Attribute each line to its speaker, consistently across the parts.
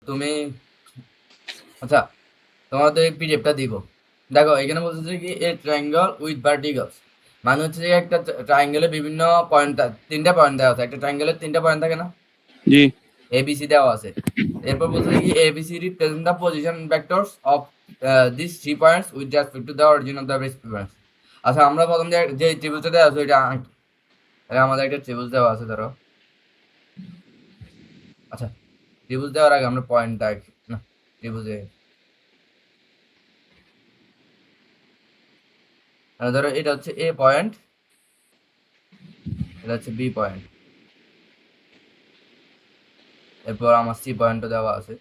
Speaker 1: তুমি আচ্ছা, তোমাদের এই পিডিএফটা দিব। দেখো এখানে বলতেছে কি এ ট্রায়াঙ্গল উইথ ভার্টিকলস, মানে হচ্ছে যে একটা ট্রায়াঙ্গেলে বিভিন্ন পয়েন্ট, তিনটা পয়েন্ট দেওয়া আছে। একটা ট্রায়াঙ্গেলের তিনটা পয়েন্ট থাকে না,
Speaker 2: জি।
Speaker 1: এবিসি দেওয়া আছে। এরপর বলতেছে কি ABC represent the position vectors of this three points with respect to the origin of the respect. আচ্ছা, আমরা প্রথম যে ত্রিভুজটা দেওয়া আছে ওইটা আমাদের একটা ত্রিভুজ দেওয়া আছে ধরো। আচ্ছা, ত্রিভুজ দেওয়ার আগে আমরা পয়েন্টটা না, ত্রিভুজে ধরো এটা হচ্ছে এ পয়েন্ট, এটা হচ্ছে বি পয়েন্ট, এরপর আমার সি পয়েন্টও দেওয়া আছে।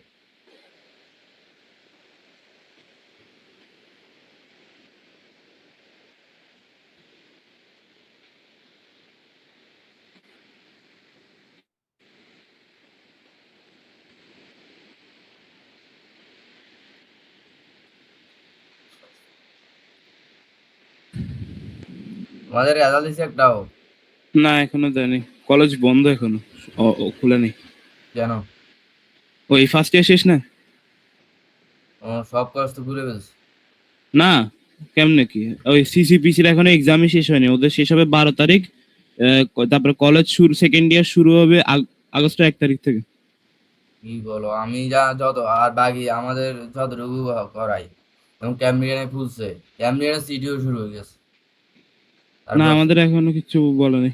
Speaker 1: আমাদের রেজাল্ট দিছে একটাও।
Speaker 2: না এখনো দেয়নি, কলেজ বন্ধ এখনো। খুলে নেই।
Speaker 1: জানো
Speaker 2: ওই ফার্স্ট ইয়ার শেষ না?
Speaker 1: সব কাজ তো ঘুরে ফেলছে।
Speaker 2: না, কেমনে কি? ওই সিসিপিসির এখনো এক্সামই শেষ হয়নি, ওদের শেষ হবে 12 তারিখ। তারপরে কলেজ শুরু, সেকেন্ড ইয়ার শুরু হবে আগস্টের 1 তারিখ থেকে।
Speaker 1: কি বলো, আমি যা যত আর বাকি আমাদের যতটুকু করাই, এবং ক্যাম্ব্রিয়ানে খুলছে, ক্যাম্ব্রিয়ানে সিটিও শুরু হয়ে গেছে।
Speaker 2: না
Speaker 1: তারপর
Speaker 2: আমাদের এখনো কিছু বলেনি।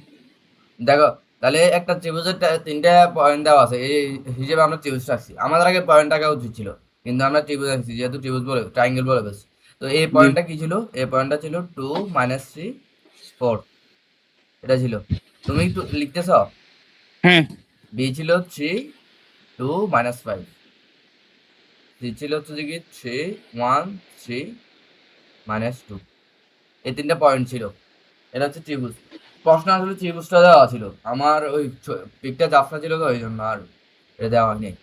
Speaker 1: দেখো, তাহলে একটা ত্রিভুজের তিনটা পয়েন্ট দেওয়া আছে, এই হিসেবে আমরা ত্রিভুজ রাখছি। আমাদের আগে পয়েন্ট টাকা উচিত ছিল, কিন্তু আমরা ত্রিভুজ রাখছি যেহেতু ত্রিভুজ বলে ট্রাইঙ্গেল বলে বেশ। তো এই
Speaker 2: জি।
Speaker 1: পয়েন্টটা কি ছিল? এই পয়েন্টটা ছিল 2 - 3 4, এটা ছিল। তুমি একটু লিখতেছ।
Speaker 2: হ্যাঁ।
Speaker 1: বি ছিল 3 - 2 - 5, সি ছিল হচ্ছে যে কি 3 1 3 - 2। এই তিনটা পয়েন্ট ছিল, এটা হচ্ছে ত্রিভুজ। প্রশ্ন আসলে ত্রিভুজটা দেওয়া ছিল, আমার ওই পিকটা জাফরা ছিল তো ওই জন্য আর এটা দেওয়া নেই।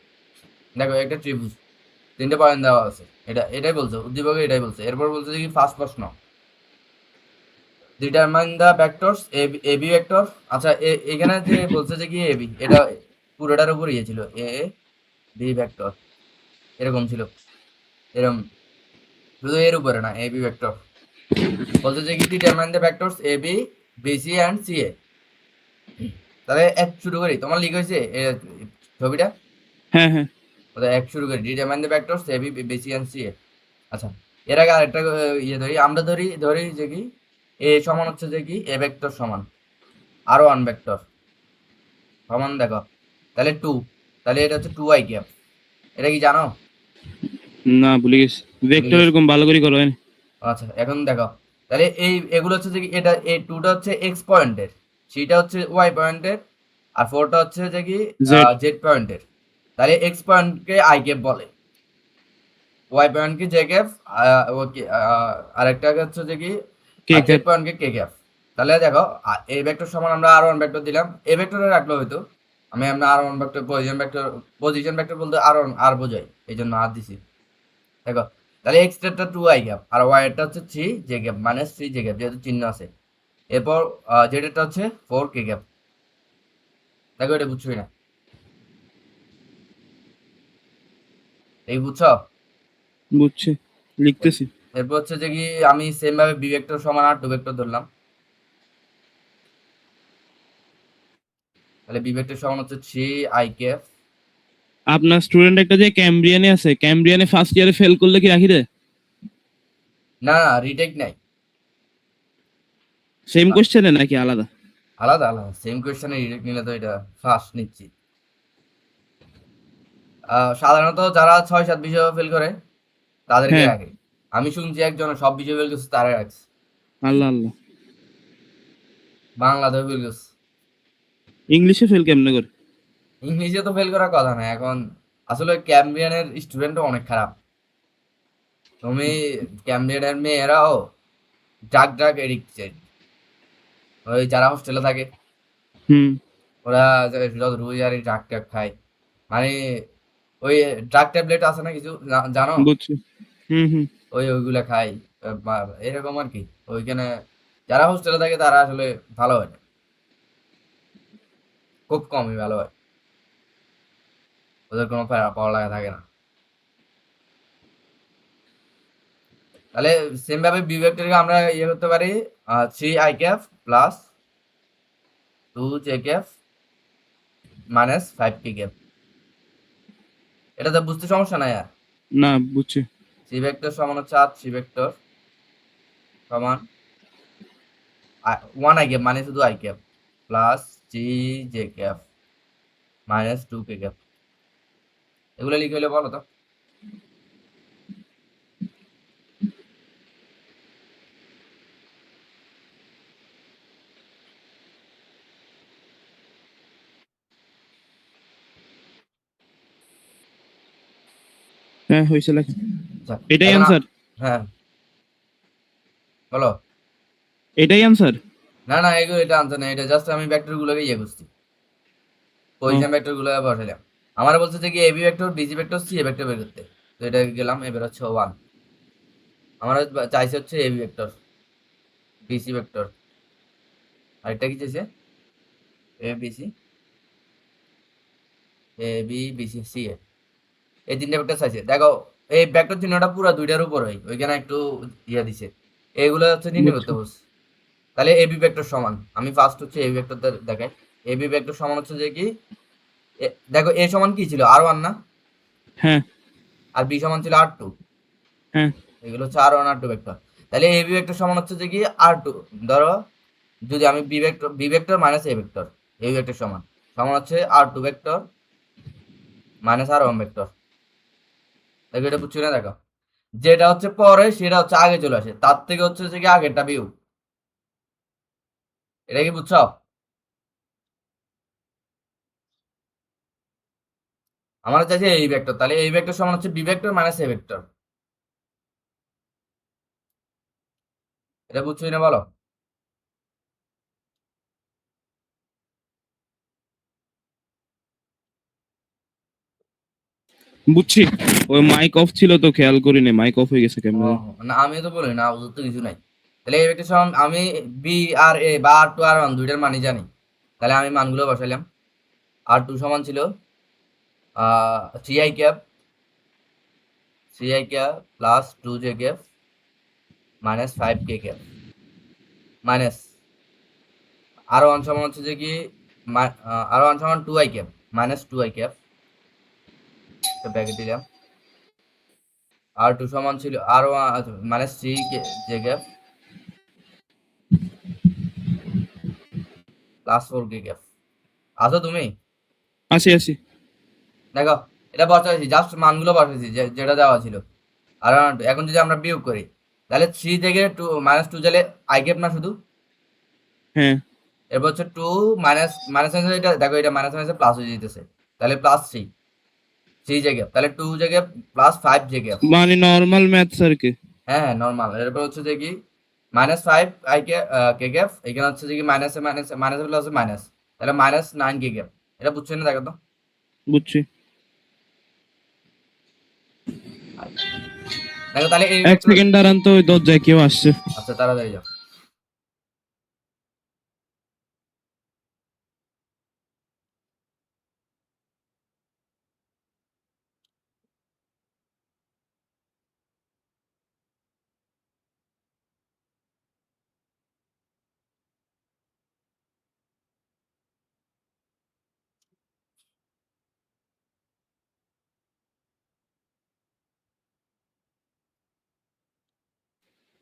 Speaker 1: দেখো একটা ত্রিভুজ, তিনটে পয়েন্ট দেওয়া আছে, এটাই বলছে উদ্দীপকে, এটাই বলছে। এরপর বলছে যে কি ফার্স্ট প্রশ্ন, determine the vectors AB vector. আচ্ছা, এখানে যে বলছে যে কি এবি, এটা পুরোটার উপর ইয়ে ছিল, এ বি ভেক্টর এরকম ছিল, এরকম, শুধু এর উপরে না, এবি ভেক্টর। বলছে যে কি determine the vectors AB BC and CA. তাহলে এক শুরু করি, তোমার লিখ হয়েছে ছবিটা,
Speaker 2: হ্যাঁ। হ্যাঁ।
Speaker 1: এক শুরু করি, determine the vectors AB BC and CA. আচ্ছা, এর আগে আরেকটা ইয়ে ধরি, আমরা ধরি যে কি এ সমান হচ্ছে যে কি এ ভেক্টর সমান আর ওয়ান ভেক্টর সমান, দেখো তাহলে 2, তাহলে এটা হচ্ছে 2i ক্যাপ। এটা কি জানো?
Speaker 2: না ভুলে গেছি,
Speaker 1: ভুলে
Speaker 2: ভেক্টর
Speaker 1: গেছি।
Speaker 2: এরকম ভালো করে করা হয়নি।
Speaker 1: আচ্ছা, এখন দেখো, তাহলে এগুলো হচ্ছে যে কি এটা এই 2টা হচ্ছে এক্স পয়েন্টের, থ্রিটা হচ্ছে ওয়াই পয়েন্টের, আর 4টা হচ্ছে যে কি
Speaker 2: জেড।
Speaker 1: জেড পয়েন্টের। তাহলে এক্স পয়েন্টকে আই ক্যাপ বলে, ওয়াই পয়েন্টকে জে ক্যাপ, আরেকটা হচ্ছে যে কি
Speaker 2: কে
Speaker 1: জেড
Speaker 2: ক্যাপ।
Speaker 1: পয়েন্টকে কে ক্যাপ। তাহলে দেখো এ ভেক্টর সমান আমরা আর ওয়ান ভেক্টর দিলাম, এ ভেক্টরে রাখলো হয়তো, আমরা আর ওয়ান ভেক্টর পজিশন ভেক্টর বলতে আর বোঝাই, এই জন্য আর দিছি। দেখো, তাহলে এক্স এরটা 2i গ্যাপ আর ওয়াই এরটা হচ্ছে 3 জে গ্যাপ, মানে 3 জে গ্যাপ যেহেতু চিহ্ন আছে। এরপর জেড এরটা হচ্ছে 4 কে গ্যাপ। দেখো এটা বুঝছোই না, এই বুঝছো?
Speaker 2: বুঝছি, লিখতেছি।
Speaker 1: এরপর হচ্ছে যে কি আমি সেম ভাবে বি ভেক্টর সমান আর টু ভেক্টর ধরলাম, তাহলে বি ভেক্টর সমান হচ্ছে 3i ক্যাপ।
Speaker 2: আপনার স্টুডেন্ট একটা যে ক্যামব্রিয়ানে আছে, ক্যামব্রিয়ানে ফার্স্ট ইয়ারে ফেল করলে কি রাখি দেয়?
Speaker 1: না না, রিটেক নাই।
Speaker 2: সেম কোশ্চেনে নাকি আলাদা?
Speaker 1: আলাদা আলাদা, সেম কোয়েশ্চেনে রিটেক নিলে তো এটা ফার্স্ট নিচ্ছি। সাধারণত যারা 6-7 বিষয় ফেল করে তাদেরকে
Speaker 2: হ্যাঁ।
Speaker 1: রাখে। আমি শুনছি একজন সব বিষয় ফেল করছে তারা রাখছে,
Speaker 2: আল্লাহ আল্লাহ।
Speaker 1: বাংলাতেও ফেল করছে।
Speaker 2: ইংলিশে ফেল কেমনে করে?
Speaker 1: ইংলিশে তো ফেল করার কথা না এখন, আসলে ক্যাম্ব্রিয়ানের স্টুডেন্টও অনেক খারাপ। তুমি ক্যাম্ব্রিয়ানের মেয়েরাও ড্রাগ ড্রাগ এডিক্টেড, ওই যারা হোস্টেলে থাকে
Speaker 2: হুম।
Speaker 1: ওরা যত রোজ আর ড্রাগ ট্রাগ খায়, মানে ওই ড্রাগ ট্যাবলেট আছে না কিছু, জানো?
Speaker 2: বুঝছি। হুম হুম।
Speaker 1: ওইগুলা খাই, এরকম আর কি। ওইখানে যারা হোস্টেলে থাকে তারা আসলে ভালো হয় না, খুব কমই ভালো হয়। ওদের কোনো পড়ালেখা থাকে না। তাহলে সেম ভাবে বি ভেক্টরকে আমরা ইয়ে করতে পারি 3 i cap plus 2 j cap minus 5 k cap. এটা তো বুঝতে সমস্যা নাই আর।
Speaker 2: না বুঝছি।
Speaker 1: সি ভেক্টর সমান হচ্ছে আর সি ভেক্টর সমান 1 i ক্যাপ মানে শুধু i cap plus 3 j cap minus 2 k cap. এগুলো লিখে হলে বলো তো।
Speaker 2: হ্যাঁ হয়েছে লেখা।
Speaker 1: আচ্ছা,
Speaker 2: এটাই
Speaker 1: এখন
Speaker 2: অ্যান্সার?
Speaker 1: হ্যাঁ বলো।
Speaker 2: এটাই অ্যান্সার?
Speaker 1: না না, এগুলো এটা আনসার না, এটা জাস্ট আমি ভেক্টর গুলোকে ইয়ে করছি,
Speaker 2: ও
Speaker 1: পজিশন ভেক্টর গুলো বসাইলাম। আমার বলছে যে কি AB vector BC vector C vector বের করতে, তো এটা গেলাম, এবার হচ্ছে 1। আমার চাইছে হচ্ছে এবি ভেক্টর বিসি ভেক্টর, আরেকটা কি চাইছে এ BC A B BC C এ, এই তিনটা ভেক্টর চাইছে। দেখো এই ভেক্টর চিহ্নটা পুরো দুইটার উপর হয়, ওইখানে একটু ইয়ে দিছে, এইগুলো হচ্ছে নির্ণয় করতে
Speaker 2: বুঝছি।
Speaker 1: বলছে। তাহলে এবি ভেক্টর সমান, আমি ফার্স্ট হচ্ছে এবি ভেক্টর দেখাই। এবি ভেক্টর সমান হচ্ছে যে কি দেখো এ সমান কি ছিল আর1 না,
Speaker 2: হ্যাঁ
Speaker 1: আর বি সমান ছিল আর2,
Speaker 2: হ্যাঁ
Speaker 1: এগুলো হচ্ছে আর1 আর2 ভেক্টর। তাহলে এবি ভেক্টর সমান হচ্ছে যে কি আর2, ধরো যদি আমি B vector minus A vector, এই ভেক্টর সমান সমান হচ্ছে আর2 ভেক্টর মাইনাস আর1 ভেক্টর। দেখো এটা বুঝছো না, দেখো যেটা হচ্ছে পরে সেটা হচ্ছে আগে চলে আসে, তার থেকে হচ্ছে যে কি আগেরটা বিউ, এটা কি বুঝছো? আমার চাইছে এই ভেক্টর, তাহলে এই ভেক্টর সমান হচ্ছে B vector minus A vector. এটা বুঝছো না বলো।
Speaker 2: বুঝছি। ওই মাইক অফ ছিল তো খেয়াল করিনি, মাইক অফ হয়ে গেছে
Speaker 1: ও
Speaker 2: ক্যামেরা।
Speaker 1: না, আমি তো বলি না ওদের তো কিছু নাই। তাহলে এই ভেক্টর সমান আমি বি আর এ বা আর টু আর ওয়ান দুইটার মানই জানি, তাহলে আমি মানগুলো বসাইলাম। আর2 সমান ছিল 3i cap plus 2j cap minus 5k cap minus R one সমান হচ্ছে যে কি আর1 সমান 2i cap minus 2i cap, bracket দিলাম। আর2 সমান ছিল R one minus 3j cap plus 4k cap. আছো তুমি?
Speaker 2: আসি আসি।
Speaker 1: দেখো এটা বসাইছি, জাস্ট মানগুলো বসাইছি যেটা দেওয়া ছিল। আর এখন যদি আমরা বিয়োগ করি, তাহলে 3 থেকে 2 মাইনাস 2 গেলে আই ক্যাপ না শুধু,
Speaker 2: হ্যাঁ
Speaker 1: এরপর হচ্ছে 2 মাইনাস মাইনাস এটা দেখো, এটা মাইনাস মাইনাসে প্লাস হয়ে যেতেছে, তাহলে প্লাস 3 জে গ্যাপ, তাহলে 2 J gap plus 5 J gap.
Speaker 2: মানে নর্মাল ম্যাথস আর কি।
Speaker 1: হ্যাঁ হ্যাঁ নর্মাল। এরপর হচ্ছে যে কি মাইনাস 5 আই কে গ্যাপ, এখানে হচ্ছে যে কি মাইনাসে মাইনাসে মাইনাস প্লাস মাইনাস, তাহলে মাইনাস 9 কে গ্যাপ। এটা বুঝছেন না, দেখো তো।
Speaker 2: বুঝছি।
Speaker 1: আচ্ছা, দেখো তাহলে এই
Speaker 2: এক
Speaker 1: ভেক্টর।
Speaker 2: সেকেন্ড দাঁড়ান তো, ওই দরজায় কেউ আসছে।
Speaker 1: আচ্ছা তাড়াতাড়ি যাও।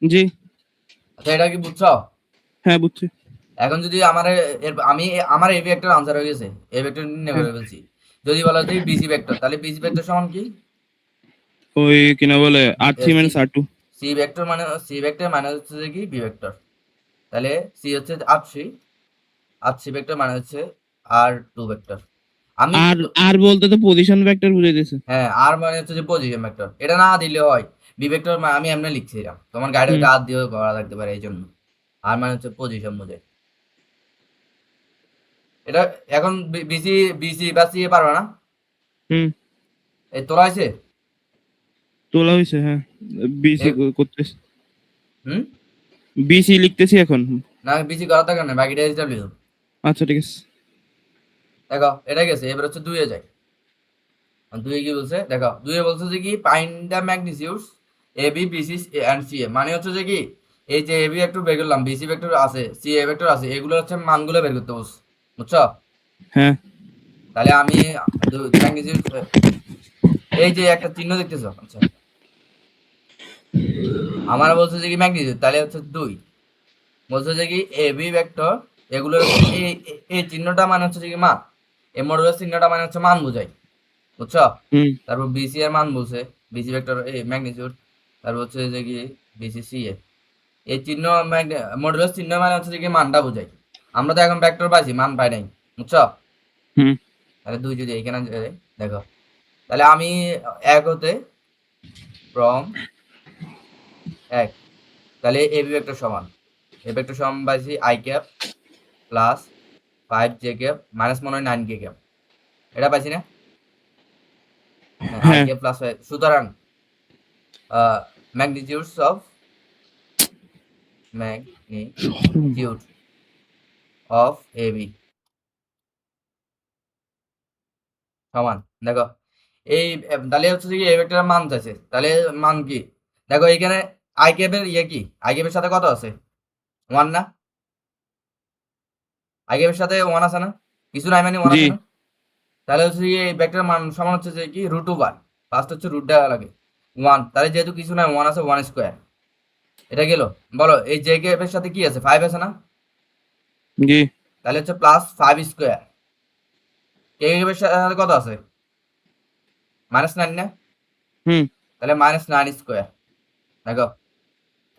Speaker 2: জি।
Speaker 1: আচ্ছা এটা কি বুঝছো?
Speaker 2: হ্যাঁ বুঝছি।
Speaker 1: এখন যদি আমার আমি আমার এই ভেক্টর আনসার হয়ে গেছে, এই ভেক্টর নির্ণয়
Speaker 2: হ্যাঁ
Speaker 1: করে ফেলছি। যদি বলা হয় বিসি ভেক্টর, তাহলে বিসি ভেক্টর সমান কি
Speaker 2: ওই কিনা বলে আর থ্রি
Speaker 1: সি
Speaker 2: মাইনাস আর টু।
Speaker 1: সি ভেক্টর মানে হচ্ছে যে কি বি ভেক্টর, তাহলে সি হচ্ছে আর সি ভেক্টর মানে হচ্ছে আর2 ভেক্টর। আমি
Speaker 2: আর আর বলতে তো পজিশন ভেক্টর বুঝাই দিয়েছে।
Speaker 1: হ্যাঁ আর মানে হচ্ছে যে পজিশন ভেক্টর, এটা না দিলে হয় বি ভেক্টর, আমি এমনি লিখছিলাম, তোমার গাইডে
Speaker 2: হুম।
Speaker 1: হয়তো আর দিয়েও করা লাগতে পারে, এই জন্য আর মানে হচ্ছে পজিশন বোঝায় এটা। এখন বিসি বিসি বা সি পারবে না,
Speaker 2: হুম।
Speaker 1: এই তোলা হয়েছে।
Speaker 2: তোলা হয়েছে হ্যাঁ। বিসি
Speaker 1: এ-
Speaker 2: করতেছি।
Speaker 1: হুম,
Speaker 2: বিসি লিখতেছি এখন।
Speaker 1: না বিসি করার দরকার নেই, বাকিটা
Speaker 2: আচ্ছা ঠিক আছে।
Speaker 1: দেখো এটা গেছে, এবার হচ্ছে 2 এ যায়। দুই কি বলছে দেখো, দুই বলছে যে কি find the magnitudes A B B C and C A, মানে হচ্ছে যে কি এই যে এ বি ভেক্টর বের করলাম, বি সি ভেক্টর আছে, সি এ ভেক্টর আছে, এগুলো হচ্ছে মানগুলো বের করতে বলছে, বুঝছো?
Speaker 2: হ্যাঁ
Speaker 1: তাহলে আমি ম্যাগনিটিউড, এই যে একটা চিহ্ন দেখতেছো, আচ্ছা আমার বলছে যে কি ম্যাগনিটিউড, তাহলে হচ্ছে দুই বলছে যে কি এ বি ভেক্টর, এগুলো হচ্ছে এই চিহ্নটা মানে হচ্ছে যে কি মান, এই মডুলাস চিহ্নটা মানে হচ্ছে মান বোঝায়, বুঝছো?
Speaker 2: হুম
Speaker 1: তারপর বিসি এর মান বলছে, বিসি ভেক্টর এই ম্যাগনিটিউড, তারপর হচ্ছে যে কি বিসি সি এ, এই চিহ্ন মডুলাস চিহ্ন মানে হচ্ছে যে কি মানটা বোঝায়। আমরা তো এখন ভেক্টর পাইছি, মান পাই নাই, বুঝছো?
Speaker 2: হুম
Speaker 1: তাহলে দুই যদি এখানে দেখো, তাহলে আমি এক হতে ফ্রম এক, তাহলে এ বি ভেক্টর সমান, এ ভেক্টর সমান পাইছি I cap plus 5 j cap minus মনে হয় 9 কে ক্যাপ, এটা পাইছি না? হ্যাঁ আই
Speaker 2: হ্যাঁ
Speaker 1: ক্যাপ প্লাস, সুতরাং magnitudes of magnitude of A B সমান, দেখো এই তাহলে হচ্ছে যে এই ভেক্টরের মান চাইছে, তাহলে মান কি দেখো এখানে আই ক্যাপের ইয়ে কি, আই ক্যাপের সাথে কত আছে? 1 না? আই ক্যাপের সাথে 1 আছে না? কিছু নাই মানে 1
Speaker 2: জি
Speaker 1: আছে না? তাহলে হচ্ছে যে এই ভেক্টরের মান সমান হচ্ছে যে কি রুট ওভার, ফার্স্ট হচ্ছে রুট দেওয়া লাগে 1, তাহলে যেহেতু কিছু নাই 1 আছে, 1 স্কোয়ার, এটা গেল। বলো এই জে ক্যাপের সাথে কি আছে? 5 আছে না?
Speaker 2: জি
Speaker 1: তাহলে হচ্ছে প্লাস 5 স্কোয়ার, কে ক্যাপের সাথে কত আছে? -9 না?
Speaker 2: হুম
Speaker 1: তাহলে -9 স্কোয়ার, দেখো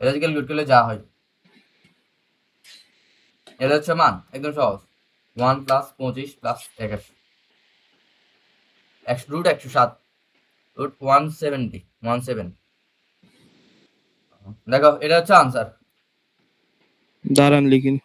Speaker 1: এটা যদি ক্যালকুলেট করলে যা হয়, এটা হচ্ছে মান একদম সহজ, 1 প্লাস 25 প্লাস 81, রুট 107, রুট 170, দেখো এটা হচ্ছে আনসার।
Speaker 2: দাঁড়ান লিখিন।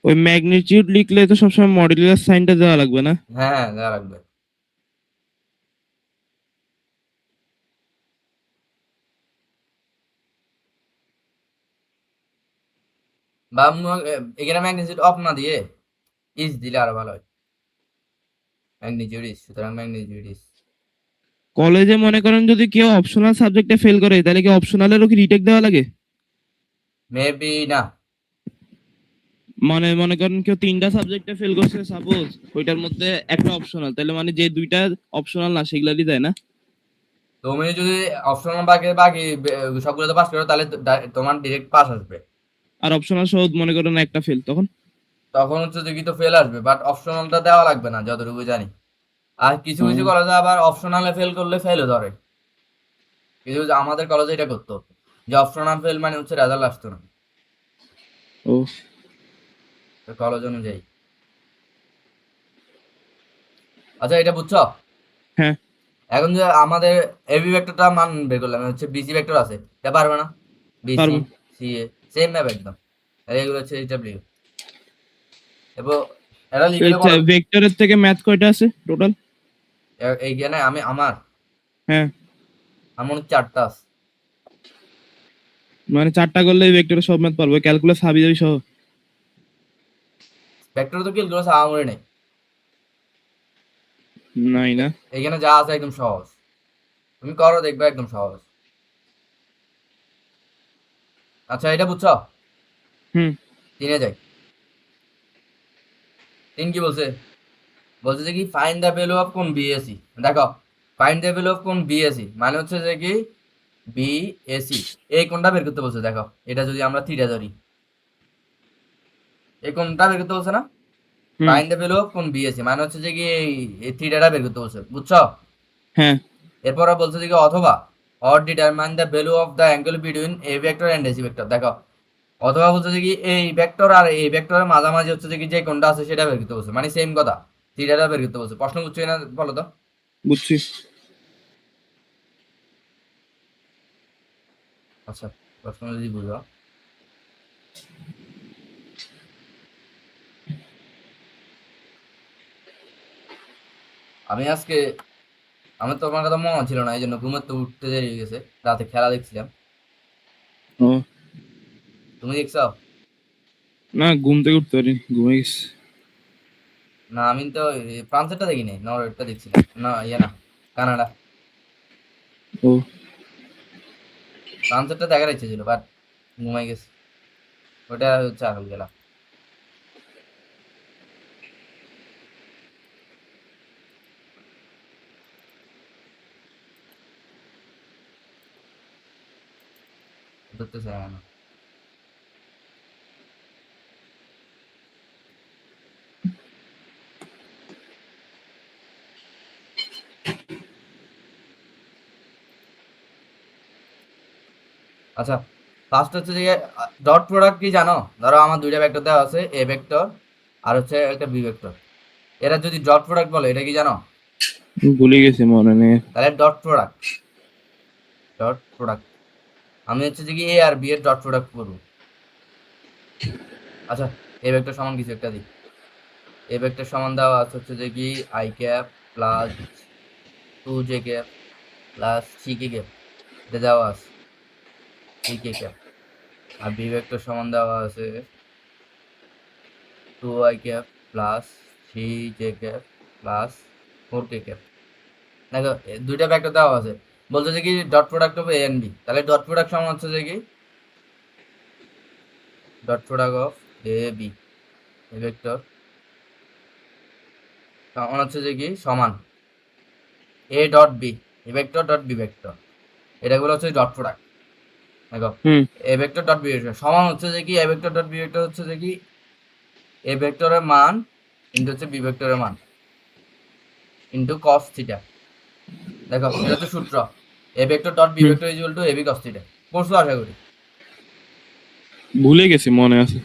Speaker 2: ওই ম্যাগনিটিউড লিখলে তো সবসময় মডুলাস সাইনটা দেওয়া লাগবে না?
Speaker 1: হ্যাঁ হ্যাঁ দেওয়া লাগবে। বা এখানে ম্যাগনিটিউড অফ না দিয়ে ইজ দিলে আরো ভালো হয়, ম্যাগনিটিউড ইজ, সুতরাং ম্যাগনিটিউড ইজ।
Speaker 2: কলেজে মনে করেন যদি কেউ অপশনাল সাবজেক্টে ফেল করে তাহলে কি অপশনালেরও কি রিটেক দেওয়া লাগে?
Speaker 1: মেবি না।
Speaker 2: মানে মনে করেন কেউ 3টা সাবজেক্টে ফেল করছে সাপোজ, ওইটার মধ্যে একটা অপশনাল, তাহলে মানে যে 2টা অপশনাল না সেগুলারই দেয় না?
Speaker 1: তুমি যদি অপশনাল বাকি বাকি সবগুলোতে পাস করো তাহলে তোমার ডিরেক্ট পাস আসবে।
Speaker 2: আর অপশনাল সহ মনে করেন একটা ফেল, তখন?
Speaker 1: তখন হচ্ছে যে কি তো ফেল আসবে, বাট অপশনালটা দেওয়া লাগবে না যতটুকু জানি। আর কিছু
Speaker 2: ও
Speaker 1: কিছু কলেজে আবার অপশনালে ফেল করলে ফেলও ধরে, কিছু কিছু আমাদের কলেজে এটা করতো যে অপশনাল ফেল মানে হচ্ছে রেজাল্ট আসতো না,
Speaker 2: ও
Speaker 1: কলেজ অনুযায়ী। আচ্ছা এটা বুঝছো?
Speaker 2: হ্যাঁ
Speaker 1: এখন যে আমাদের এবি ভেক্টরটা মান বের করলাম, হচ্ছে বিসি ভেক্টর আছে, এটা পারবে না? বিসি
Speaker 2: পারবো।
Speaker 1: সি এ সেম ম্যাপ একদম, আর এগুলো হচ্ছে ডাব্লিউ, এবং এটা লিখলে
Speaker 2: আচ্ছা
Speaker 1: বলো
Speaker 2: ভেক্টরের থেকে ম্যাথ কয়টা আছে টোটাল?
Speaker 1: এইখানে আমি আমার
Speaker 2: হ্যাঁ
Speaker 1: আমার 4টা আছে।
Speaker 2: মানে 4টা করলে ভেক্টরের সব ম্যাথ পারবো, ক্যালকুলাস হাবি যাবি সহ?
Speaker 1: ভেক্টর তো ক্যালকুলাস আমার নেই,
Speaker 2: নাই না?
Speaker 1: এখানে যা আছে একদম সহজ, তুমি করো দেখবে একদম সহজ। আচ্ছা এটা বুঝছো?
Speaker 2: হুম
Speaker 1: 3 যাই, 3 কি বলছে? বলছে যে কি ফাইন্ড দ্য ভ্যালু অফ কোন বিএসি, দেখো ফাইন্ড দ্য ভ্যালু অফ কোন বিএসি মানে হচ্ছে যে কি বিএসি, এই কোনটা বের করতে বলছে, দেখো এটা যদি আমরা থিটা ধরি, এই কোনটা বের করতে বলছে না?
Speaker 2: হুম
Speaker 1: ফাইন্ড দ্য ভ্যালু অফ কোন বিএসি মানে হচ্ছে যে কি এই থিটাটা বের করতে বলছে, বুঝছো?
Speaker 2: হ্যাঁ
Speaker 1: এরপর বলছে যে কি অথবা or determine the value of the angle between a vector and ac vector। দেখো, অথবা বলছে যে কি এই ভেক্টর আর এই ভেক্টরের মাঝামাঝি হচ্ছে যে কি যে কোনটা আছে সেটা বের করতে বলছে, মানে সেম কথা, থিটাটা বের করতে বলছে। প্রশ্ন বুঝছো না বলো তো?
Speaker 2: বুঝছি।
Speaker 1: আচ্ছা, প্রশ্ন যদি বুঝো, আমি আজকে, আমার তো তোমার কথা মনে ছিল না, এই জন্য ঘুমের তো উঠতে দেরি হয়ে গেছে, রাতে খেলা দেখছিলাম।
Speaker 2: ও
Speaker 1: তুমি দেখছো?
Speaker 2: না, ঘুম থেকে উঠতে পারিনি, ঘুমিয়ে গেছি।
Speaker 1: না আমি তো ফ্রান্সেরটা দেখি নাই, নরওয়েরটা দেখছিলাম, না ইয়ে না, কানাডা।
Speaker 2: ও
Speaker 1: ফ্রান্সেরটা দেখার ইচ্ছে ছিল, বাট ঘুমাই গেছে। ওটা হচ্ছে আগল গেলা। ধরতেছে না। আচ্ছা, ফার্স্ট হচ্ছে যে ডট প্রোডাক্ট কি জানো? ধরো আমার দুইটা ভেক্টর দেওয়া আছে, এ ভেক্টর আর হচ্ছে একটা বি ভেক্টর। এরা যদি ডট প্রোডাক্ট বলে, এটা কি জানো?
Speaker 2: ভুলে গেছি, মনে নেই।
Speaker 1: তাহলে ডট প্রোডাক্ট, ডট প্রোডাক্ট। আমি হচ্ছে যে কি এ আর বি এর ডট প্রোডাক্ট করবো। আচ্ছা, এ ভেক্টর সমান কিছু একটা দিই। এ ভেক্টর সমান দেওয়া আছে হচ্ছে যে কি I cap plus 2j cap plus 3k cap, এটা দেওয়া আছে 3k ক্যাপ। আর বি ভেক্টর সমান দেওয়া আছে 2i cap plus 3j cap plus 4k cap. দেখো দুইটা ভেক্টর দেওয়া আছে, বলছে যে কি dot product of A and B. তাহলে ডট প্রোডাক্ট সমান হচ্ছে যে কি dot product of A B A vector সমান হচ্ছে যে কি সমান A dot B A vector dot B vector, এটাগুলো হচ্ছে ডট প্রোডাক্ট। দেখো
Speaker 2: হুম
Speaker 1: A vector dot B vector সমান হচ্ছে যে কি A vector dot B vector হচ্ছে যে কি এ ভেক্টরের মান ইন্টু হচ্ছে বি ভেক্টরের মান ইন্টু কস থিটা। দেখো এটা হচ্ছে সূত্র, A vector dot B
Speaker 2: hmm
Speaker 1: vector equal to A B cos theta. পড়ছো আশা করি?
Speaker 2: ভুলে গেছি, মনে আছে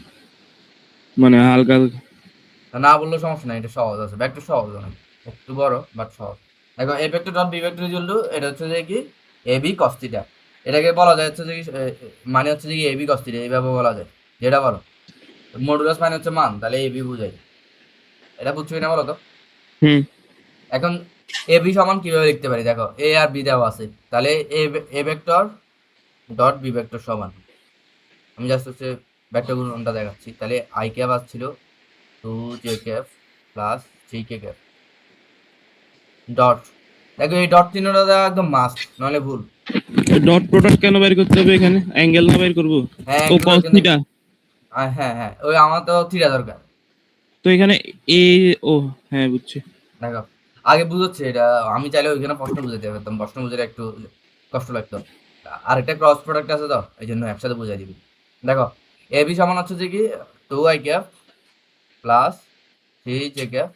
Speaker 2: মানে হালকা হালকা।
Speaker 1: না বললেও সমস্যা নাই, এটা সহজ আছে, ভেক্টর সহজ অনেক, একটু বড় বাট সহজ। দেখো A vector dot B vector equal to এটা হচ্ছে যে কি এ বি কস থিটা। এটাকে বলা যায় হচ্ছে যে কি মানে হচ্ছে যে কি এ বি কস থিটা, এইভাবে বলা যায়। যেটা বলো মডুলাস মানে হচ্ছে মান, তাহলে এ বি বুঝাই। এটা বুঝছো কিনা বলো তো?
Speaker 2: হুম
Speaker 1: এখন এ বি সমান কিভাবে লিখতে পারি? দেখো এ আর বি দেওয়া আছে, তাহলে A vector dot B vector সমান, আমি জাস্ট হচ্ছে ভেক্টর গুণনটা দেখাচ্ছি। তাহলে আই ক্যাপ আসছিল 2j cap plus 3k cap dot. দেখো এই ডট চিহ্নটা দেওয়া একদম মাস্ট, নইলে ভুল।
Speaker 2: ডট প্রোডাক্ট কেন বের করতে হবে এখানে? অ্যাঙ্গেল না বের করবো?
Speaker 1: হ্যাঁ
Speaker 2: ও
Speaker 1: অ্যাঙ্গুলার
Speaker 2: কস
Speaker 1: কিন্তু,
Speaker 2: থিটা।
Speaker 1: হ্যাঁ হ্যাঁ ওই আমার তো থিটা দরকার।
Speaker 2: তো এখানে এ, ও হ্যাঁ বুঝছি।
Speaker 1: দেখো আগে বুঝাচ্ছি এটা, আমি চাইলে ওইখানে প্রশ্ন বুঝাতে পারতাম, প্রশ্ন বুঝে একটু কষ্ট লাগতো। আরেকটা ক্রস প্রোডাক্ট আছে তো, এই জন্য একসাথে বুঝাই দিবি। দেখো এ বি সমান হচ্ছে যে কি 2i cap plus 3j cap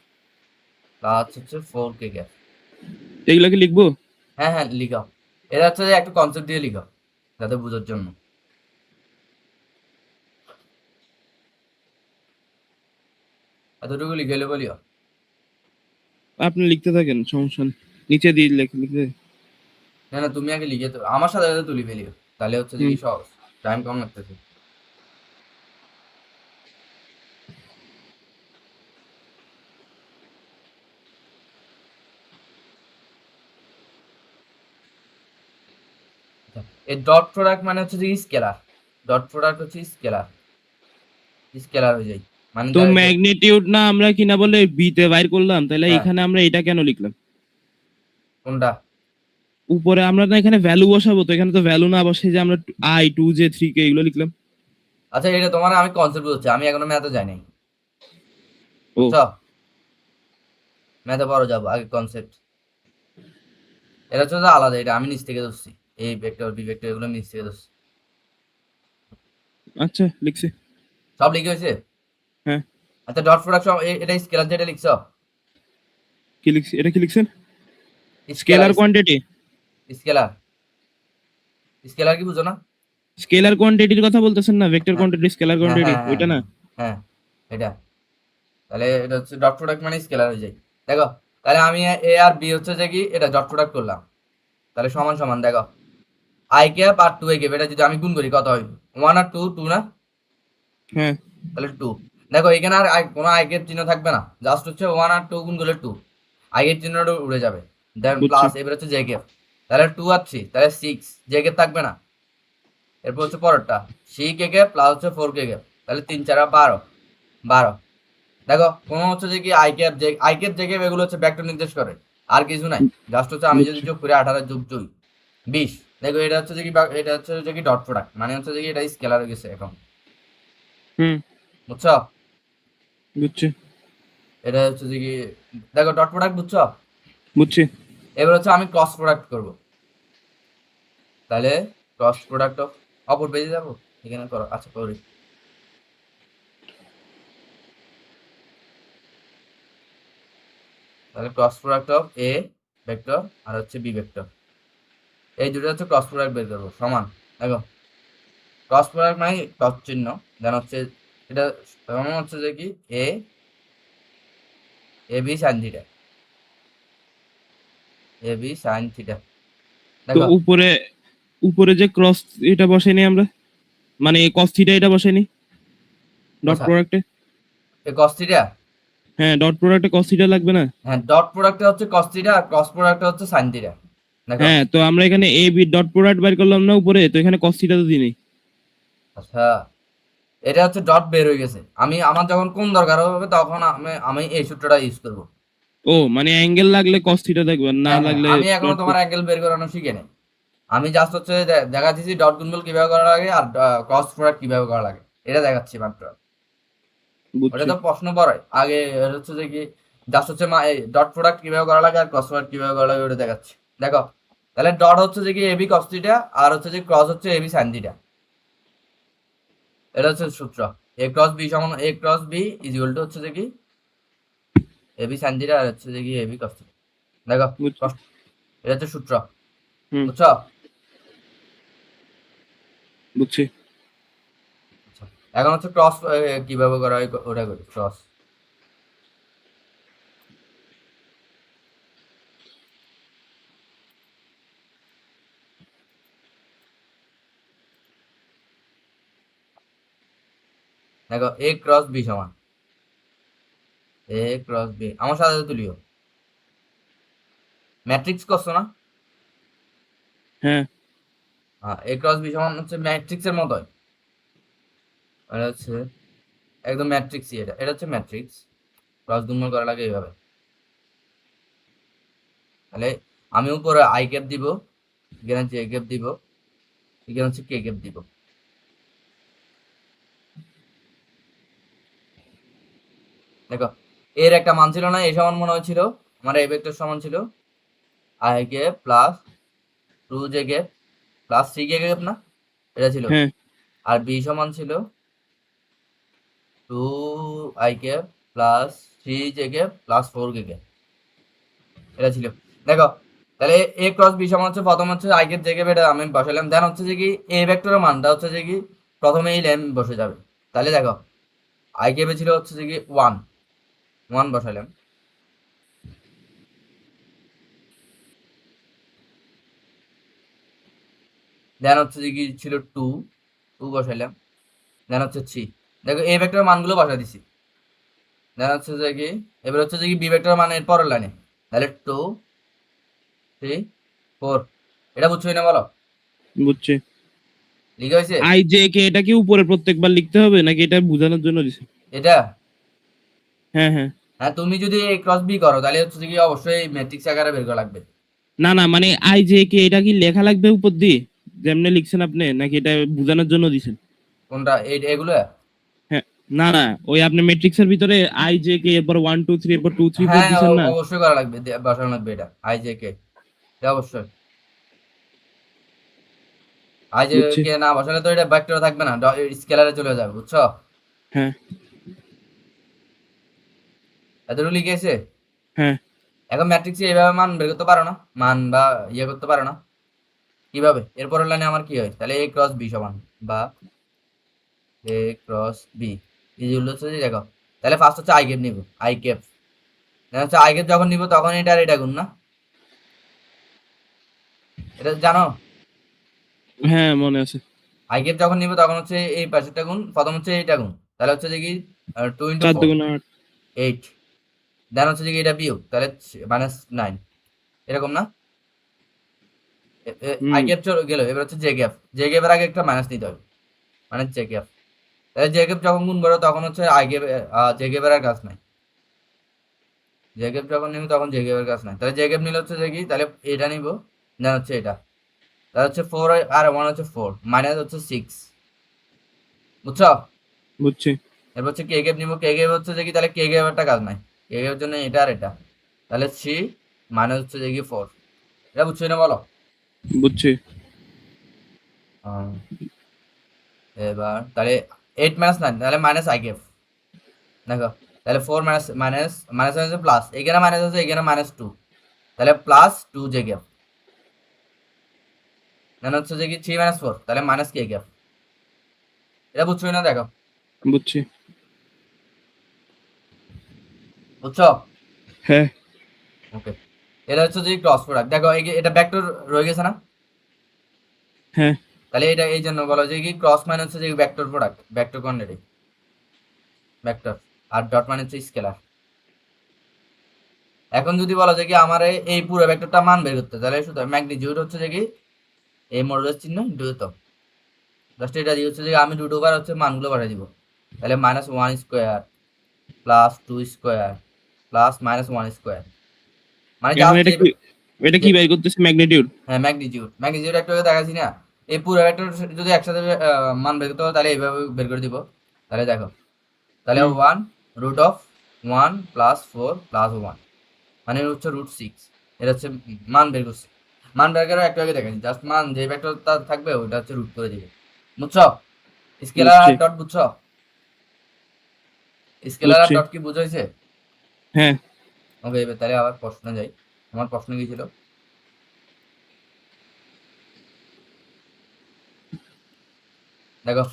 Speaker 1: plus হচ্ছে 4k ক্যাপ।
Speaker 2: এগুলাকে লিখবো?
Speaker 1: হ্যাঁ হ্যাঁ লিখো, এটা হচ্ছে যে একটা কনসেপ্ট দিয়ে লিখো যাতে বোঝার জন্য। এতটুকু লিখে বলিও।
Speaker 2: আপনি লিখতে থাকেন, সমস্যা নেই, নিচে দিয়ে লিখতে লিখতে।
Speaker 1: না না তুমি আগে লিখে তো আমার সাথে সাথে তুলি ফেলিও, তাহলে হচ্ছে যে
Speaker 2: হুম
Speaker 1: কি সহজ, টাইম কম লাগতেছে। আচ্ছা, এই ডট প্রোডাক্ট মানে হচ্ছে যে স্কেলার, ডট প্রোডাক্ট হচ্ছে স্কেলার, স্কেলার হয়ে যায় মানে
Speaker 2: তো ম্যাগনিটিউড না আমরা কিনা বলে বি তে বাইর করলাম, তাহলে
Speaker 1: হ্যাঁ
Speaker 2: এখানে আমরা এটা কেন লিখলাম?
Speaker 1: কোনটা?
Speaker 2: উপরে আমরা না এখানে ভ্যালু বসাবো, তো এখানে তো ভ্যালু না বসে যে আমরা আই 2j 3k এগুলো লিখলাম।
Speaker 1: আচ্ছা এটা তোমার আমি কনসেপ্ট বুঝছি, আমি এখনো ম্যাথে যাই নাই,
Speaker 2: ও
Speaker 1: বুঝছো? ম্যাথে বড় যাবো, আগে কনসেপ্ট। এটা হচ্ছে যে আলাদা, এটা আমি নিচ থেকে ধরছি, এই ভেক্টর বি ভেক্টর এগুলো নিচ থেকে ধরছি।
Speaker 2: আচ্ছা, লিখছি।
Speaker 1: সব লিখে হয়েছে?
Speaker 2: হ্যাঁ,
Speaker 1: আচ্ছা ডট প্রোডাক্ট এটা স্কেলার যেটা লিখছো,
Speaker 2: কি লিখছি? এটা কি লিখছেন?
Speaker 1: Scalar
Speaker 2: scalar quantity.
Speaker 1: Scalar scalar কি বুঝো না?
Speaker 2: স্কেলার কোয়ান্টিটির কথা বলতেছেন না, ভেক্টর
Speaker 1: হ্যাঁ
Speaker 2: কোয়ান্টিটি স্কেলার
Speaker 1: হ্যাঁ
Speaker 2: কোয়ান্টিটি,
Speaker 1: হ্যাঁ হ্যাঁ
Speaker 2: ওইটা না?
Speaker 1: হ্যাঁ হ্যাঁ, এটা। তাহলে এটা হচ্ছে ডট প্রোডাক্ট মানে স্কেলার হয়ে যায়। দেখো, তাহলে আমি এ আর বি হচ্ছে যে কি এটা ডট প্রোডাক্ট করলাম, তাহলে সমান সমান দেখো আই ক্যাপ আর টু এ ক্যাপ, এটা যদি আমি গুণ করি কত হয়? ওয়ান আর টু, টু না?
Speaker 2: হ্যাঁ
Speaker 1: তাহলে টু। দেখো এখানে আর কোনো আই ক্যাপ চিহ্ন থাকবে না, জাস্ট হচ্ছে ওয়ান আর টু গুণ করলে টু, আই ক্যাপ চিহ্নটা উড়ে যাবে। দেন
Speaker 2: বুঝছি।
Speaker 1: প্লাস এবার হচ্ছে জে ক্যাপ, তাহলে টু আর থ্রি, তাহলে সিক্স, জে ক্যাপ থাকবে না। এরপর হচ্ছে পরেরটা সি কে ক্যাপ প্লাস হচ্ছে ফোর কে ক্যাপ, তাহলে তিন চার বারো, বারো। দেখো কোনো হচ্ছে যে কি আই ক্যাপ জে ক্যাপ এগুলো হচ্ছে ভেক্টর নির্দেশ করে, আর কিছু নাই। জাস্ট হচ্ছে আমি যদি
Speaker 2: বুঝছি।
Speaker 1: যোগ করি 18 যোগ 2 20। দেখো এটা হচ্ছে যে কি এটা হচ্ছে যে কি ডট প্রোডাক্ট মানে হচ্ছে যে কি এটা স্কেলার হয়ে গেছে এখন,
Speaker 2: হুম,
Speaker 1: বুঝছো?
Speaker 2: বুঝছি।
Speaker 1: এটা হচ্ছে যে কি, দেখো ডট প্রোডাক্ট বুঝছো?
Speaker 2: বুঝছি।
Speaker 1: এবার হচ্ছে আমি ক্রস প্রোডাক্ট করব, তাহলে ক্রস প্রোডাক্ট অফ, অপর পেজে যাবো, এখানে করো, আচ্ছা করি। তাহলে cross product of A vector আর হচ্ছে বি ভেক্টর, এই দুটো হচ্ছে ক্রস প্রোডাক্ট বের করবো সমান। দেখো ক্রস প্রোডাক্ট মানে ক্রস চিহ্ন, দেন হচ্ছে এটা সমান হচ্ছে যে কি এ, A B sine theta, A B sine theta.
Speaker 2: তো
Speaker 1: দেখো
Speaker 2: উপরে, উপরে যে ক্রস এটা বসাইনি আমরা, মানে কস থিটা এটা বসাইনি ডট
Speaker 1: আচ্ছা,
Speaker 2: প্রোডাক্টে।
Speaker 1: এ কস থিটা,
Speaker 2: হ্যাঁ, ডট প্রোডাক্টে কস থিটা লাগবে না?
Speaker 1: হ্যাঁ ডট প্রোডাক্টে হচ্ছে কস থিটা আর ক্রস প্রোডাক্টে হচ্ছে সাইন থিটা। দেখো
Speaker 2: হ্যাঁ, তো আমরা এখানে এ বি ডট প্রোডাক্ট বের করলাম না উপরে, তো এখানে কস থিটা তো দিই নাই।
Speaker 1: আচ্ছা, এটা হচ্ছে ডট বের হয়ে গেছে, আমি আমার যখন কোন দরকার হবে তখন আমি আমি এই সূত্রটা ইউজ করব।
Speaker 2: ও মানে অ্যাঙ্গেল লাগলে কস থিটা দেখবেন, না
Speaker 1: হ্যাঁ হ্যাঁ,
Speaker 2: লাগলে
Speaker 1: আমি এখনো
Speaker 2: ডট।
Speaker 1: তোমার অ্যাঙ্গেল বের করানো শিখে নেই, আমি জাস্ট হচ্ছে দেখা দিচ্ছি ডট গুণফল কিভাবে করা লাগে আর ক্রস প্রোডাক্ট কিভাবে করা লাগে, এটা দেখাচ্ছি মাত্র। ওটা
Speaker 2: বুঝছি।
Speaker 1: তো প্রশ্ন পড়ে আগে, হচ্ছে যে কি জাস্ট হচ্ছে ডট প্রোডাক্ট কিভাবে করা লাগে আর ক্রস প্রোডাক্ট কিভাবে করা লাগে ওটা দেখাচ্ছি। দেখো তাহলে ডট হচ্ছে যে কি এবি কস থিটা আর হচ্ছে যে ক্রস হচ্ছে এবি সাইন থিটা, এটা হচ্ছে সূত্র। এ ক্রস বি সমান A cross B is equal to হচ্ছে যে কি এবি সাইন থিটা আর হচ্ছে যে কি এবি কস থিটা। দেখো
Speaker 2: বুঝছি।
Speaker 1: এটা হচ্ছে সূত্র,
Speaker 2: হুম,
Speaker 1: বুঝছো?
Speaker 2: বুঝছি।
Speaker 1: আচ্ছা, এখন হচ্ছে ক্রস কিভাবে করা হয় ওটা করি, ক্রস। দেখো এ ক্রস বি সমান এ ক্রস বি, আমার সাথে তুলিও, ম্যাট্রিক্স করছো না?
Speaker 2: হ্যাঁ,
Speaker 1: হ্যাঁ, এ ক্রস বি সমান হচ্ছে ম্যাট্রিক্সের মতোই, এটা হচ্ছে একদম ম্যাট্রিক্সই, এটা এটা হচ্ছে ম্যাট্রিক্স, ক্রস গুণন করা লাগে এইভাবে। তাহলে আমি উপরে আই ক্যাপ দিব, এখানে হচ্ছে এ ক্যাপ দিব, এখানে হচ্ছে কে ক্যাপ দিব। দেখো এর একটা মান ছিল না, এ সমান মনে হয়েছিল আমার এ ভেক্টর সমান ছিল I cap plus two J cap plus C K cap না, এটা ছিল।
Speaker 2: হ্যাঁ,
Speaker 1: আর বি সমান ছিল two I cap plus three J cap plus four K cap, এটা ছিল। দেখো তাহলে এ ক্রস বি সমান হচ্ছে প্রথম হচ্ছে আই ক্যাপ জে ক্যাপ, এটা আমি বসালাম, দেন হচ্ছে যে কি এ ভেক্টরের মানটা হচ্ছে যে কি প্রথমে এই ল্যাম বসে যাবে। তাহলে দেখো আই ক্যাপে ছিল হচ্ছে যে কি ওয়ান, ওয়ান বসালাম, দেন হচ্ছে যে কি ছিল টু, টু বসাইলাম, দেন হচ্ছে থ্রি। দেখো এই ভেক্টরের মানগুলো বসা দিছি, দেন হচ্ছে যে কি এবার হচ্ছে যে কি বি ভেক্টরের মান এর পরের লাইনে, তাহলে টু থ্রি ফোর। এটা বুঝছোই না বলো?
Speaker 2: বুঝছি।
Speaker 1: লিখা হয়েছে
Speaker 2: আই জে কে এটা কি উপরে প্রত্যেকবার লিখতে হবে নাকি এটা বোঝানোর জন্য দিছে?
Speaker 1: এটা?
Speaker 2: হ্যাঁ হ্যাঁ।
Speaker 1: হ্যাঁ, তুমি যদি এ ক্রস বি করো তাহলে হচ্ছে যে কি অবশ্যই ম্যাট্রিক্স আকারে বের করা লাগবে।
Speaker 2: না না, মানে আই জে কে এটা কি লেখা লাগবে উপর দিয়ে যেমনে লিখছেন আপনি, নাকি এটা বোঝানোর জন্য দিছেন?
Speaker 1: কোনটা এই এগুলো?
Speaker 2: হ্যাঁ, না না, ওই আপনি ম্যাট্রিক্সের ভিতরে আই জে কে এরপর 1 2 3 এরপর 2 3 4
Speaker 1: হ্যাঁ
Speaker 2: দিছেন না?
Speaker 1: অবশ্যই করা লাগবে, বসানো লাগবে এটা আই জে কে, এটা অবশ্যই। আই জে
Speaker 2: বুঝছি।
Speaker 1: কে না বসালে তো এটা ভেক্টর থাকবে না, স্কেলারে চলে যাবে, বুঝছো?
Speaker 2: হ্যাঁ
Speaker 1: এতটুকু লিখেছে।
Speaker 2: হ্যাঁ।
Speaker 1: এখন ম্যাট্রিক্সে এইভাবে মান বের করতে পারো না, মান বা ইয়ে করতে পারো না? কিভাবে এর পরের লাইনে আমার কি হয়, তাহলে এ ক্রস বি সমান বা এ ক্রস বি ইকুয়াল হচ্ছে যে দেখো, তাহলে ফার্স্ট হচ্ছে আই ক্যাপ নিব, আই ক্যাপ হচ্ছে আই ক্যাপ যখন নিব তখন এটা আর এটা গুণ না, এটা জানো?
Speaker 2: হ্যাঁ মনে আছে।
Speaker 1: আই ক্যাপ যখন নিব তখন হচ্ছে এই পাশেরটা গুণ, প্রথম হচ্ছে এইটা গুণ, তাহলে হচ্ছে যে কি 2
Speaker 2: 4
Speaker 1: × 4
Speaker 2: দুগুণ 8।
Speaker 1: 8, দেন হচ্ছে যে কি এটা বিয়োগ, তাহলে -9 এরকম না? I
Speaker 2: hmm.
Speaker 1: ক্যাপ চলে গেল, এবার হচ্ছে জে ক্যাপ, জে ক্যাপের আগে একটা মাইনাস নিতে হবে, মানে জে ক্যাপ, তাহলে জে ক্যাপ যখন গুণ করো তখন হচ্ছে আই ক্যাপ, জে ক্যাপের আর কাজ নাই, জে ক্যাপ যখন নিব তখন জে ক্যাপের কাজ নাই, তাহলে জে ক্যাপ নিলে হচ্ছে যে কি, তাহলে এটা নিব, দেন হচ্ছে এটা, তাহলে হচ্ছে 4 আর 1 হচ্ছে 4 মাইনাস হচ্ছে 6, বুঝছো?
Speaker 2: বুঝছি।
Speaker 1: এরপর হচ্ছে কে ক্যাপ নিব, কে ক্যাপ হচ্ছে যে কি, তাহলে কে ক্যাপ একটা কাজ নাই, কে ক্যাপের জন্য এটা আর এটা, তাহলে 3 মাইনাস হচ্ছে যে কি 4, এটা বুঝছো না বলো?
Speaker 2: বুঝছি।
Speaker 1: আহ, এবার তাহলে 8 মাইনাস 9 তাহলে মাইনাস আই ক্যাপ, দেখো তাহলে 4 মাইনাস মাইনাস মাইনাস হচ্ছে প্লাস, এখানে মাইনাস আছে এখানে -2, তাহলে +2 জে ক্যাপ, দেন হচ্ছে যে কি 3 - 4 তাহলে মাইনাস কে ক্যাপ, এটা বুঝছো না? দেখো,
Speaker 2: বুঝছি।
Speaker 1: বুঝছো?
Speaker 2: হ্যাঁ।
Speaker 1: ওকে, এটা হচ্ছে যে ক্রস প্রোডাক্ট, দেখো এটা ভেক্টর রয়ে গেছে না,
Speaker 2: হ্যাঁ।
Speaker 1: তাহলে এটা এই জন্য বলা যায় কি ক্রস মানে হচ্ছে যে vector product, vector quantity, vector, আর ডট মানে হচ্ছে স্কেলার। এখন যদি বলা যায় কি আমার এই পুরো ভেক্টরটা মান বের করতে, তাহলে শুধু ম্যাগনিটিউড হচ্ছে যে কি এই মডুলাস চিহ্ন দুটো, জাস্ট এটা দিয়ে হচ্ছে যে আমি দুটোবার হচ্ছে মানগুলো পাঠিয়ে দিব, তাহলে -1 স্কোয়ার +2 স্কোয়ার +-1 স্কোয়ার, মানে
Speaker 2: এখন
Speaker 1: জাস্ট
Speaker 2: এটা কি, এটা কি বের করতেছে ম্যাগনিটিউড?
Speaker 1: হ্যাঁ ম্যাগনিটিউড, ম্যাগনিটিউড একটু আগে দেখাচ্ছি না, এই পুরো ভেক্টর যদি একসাথে মান বের করতে হয় তাহলে এইভাবে বের করে দিব, তাহলে দেখো, তাহলে
Speaker 2: হুম।
Speaker 1: 1 √1 + 4 + 1 মানে হচ্ছে √6, এটা হচ্ছে মান বের করছে, মান বের করে একটু আগে দেখাচ্ছি, জাস্ট মান যে ভেক্টরটা থাকবে ওটা হচ্ছে রুট করে দিবে, বুঝছো? স্কেলার
Speaker 2: বুঝছি।
Speaker 1: আর ডট বুঝছো? স্কেলার আর
Speaker 2: বুঝছি।
Speaker 1: ডট কি বুঝাইছে?
Speaker 2: হ্যাঁ।
Speaker 1: ওকে, এবার তাহলে আবার প্রশ্ন যাই, আমার প্রশ্ন কি ছিল, দেখো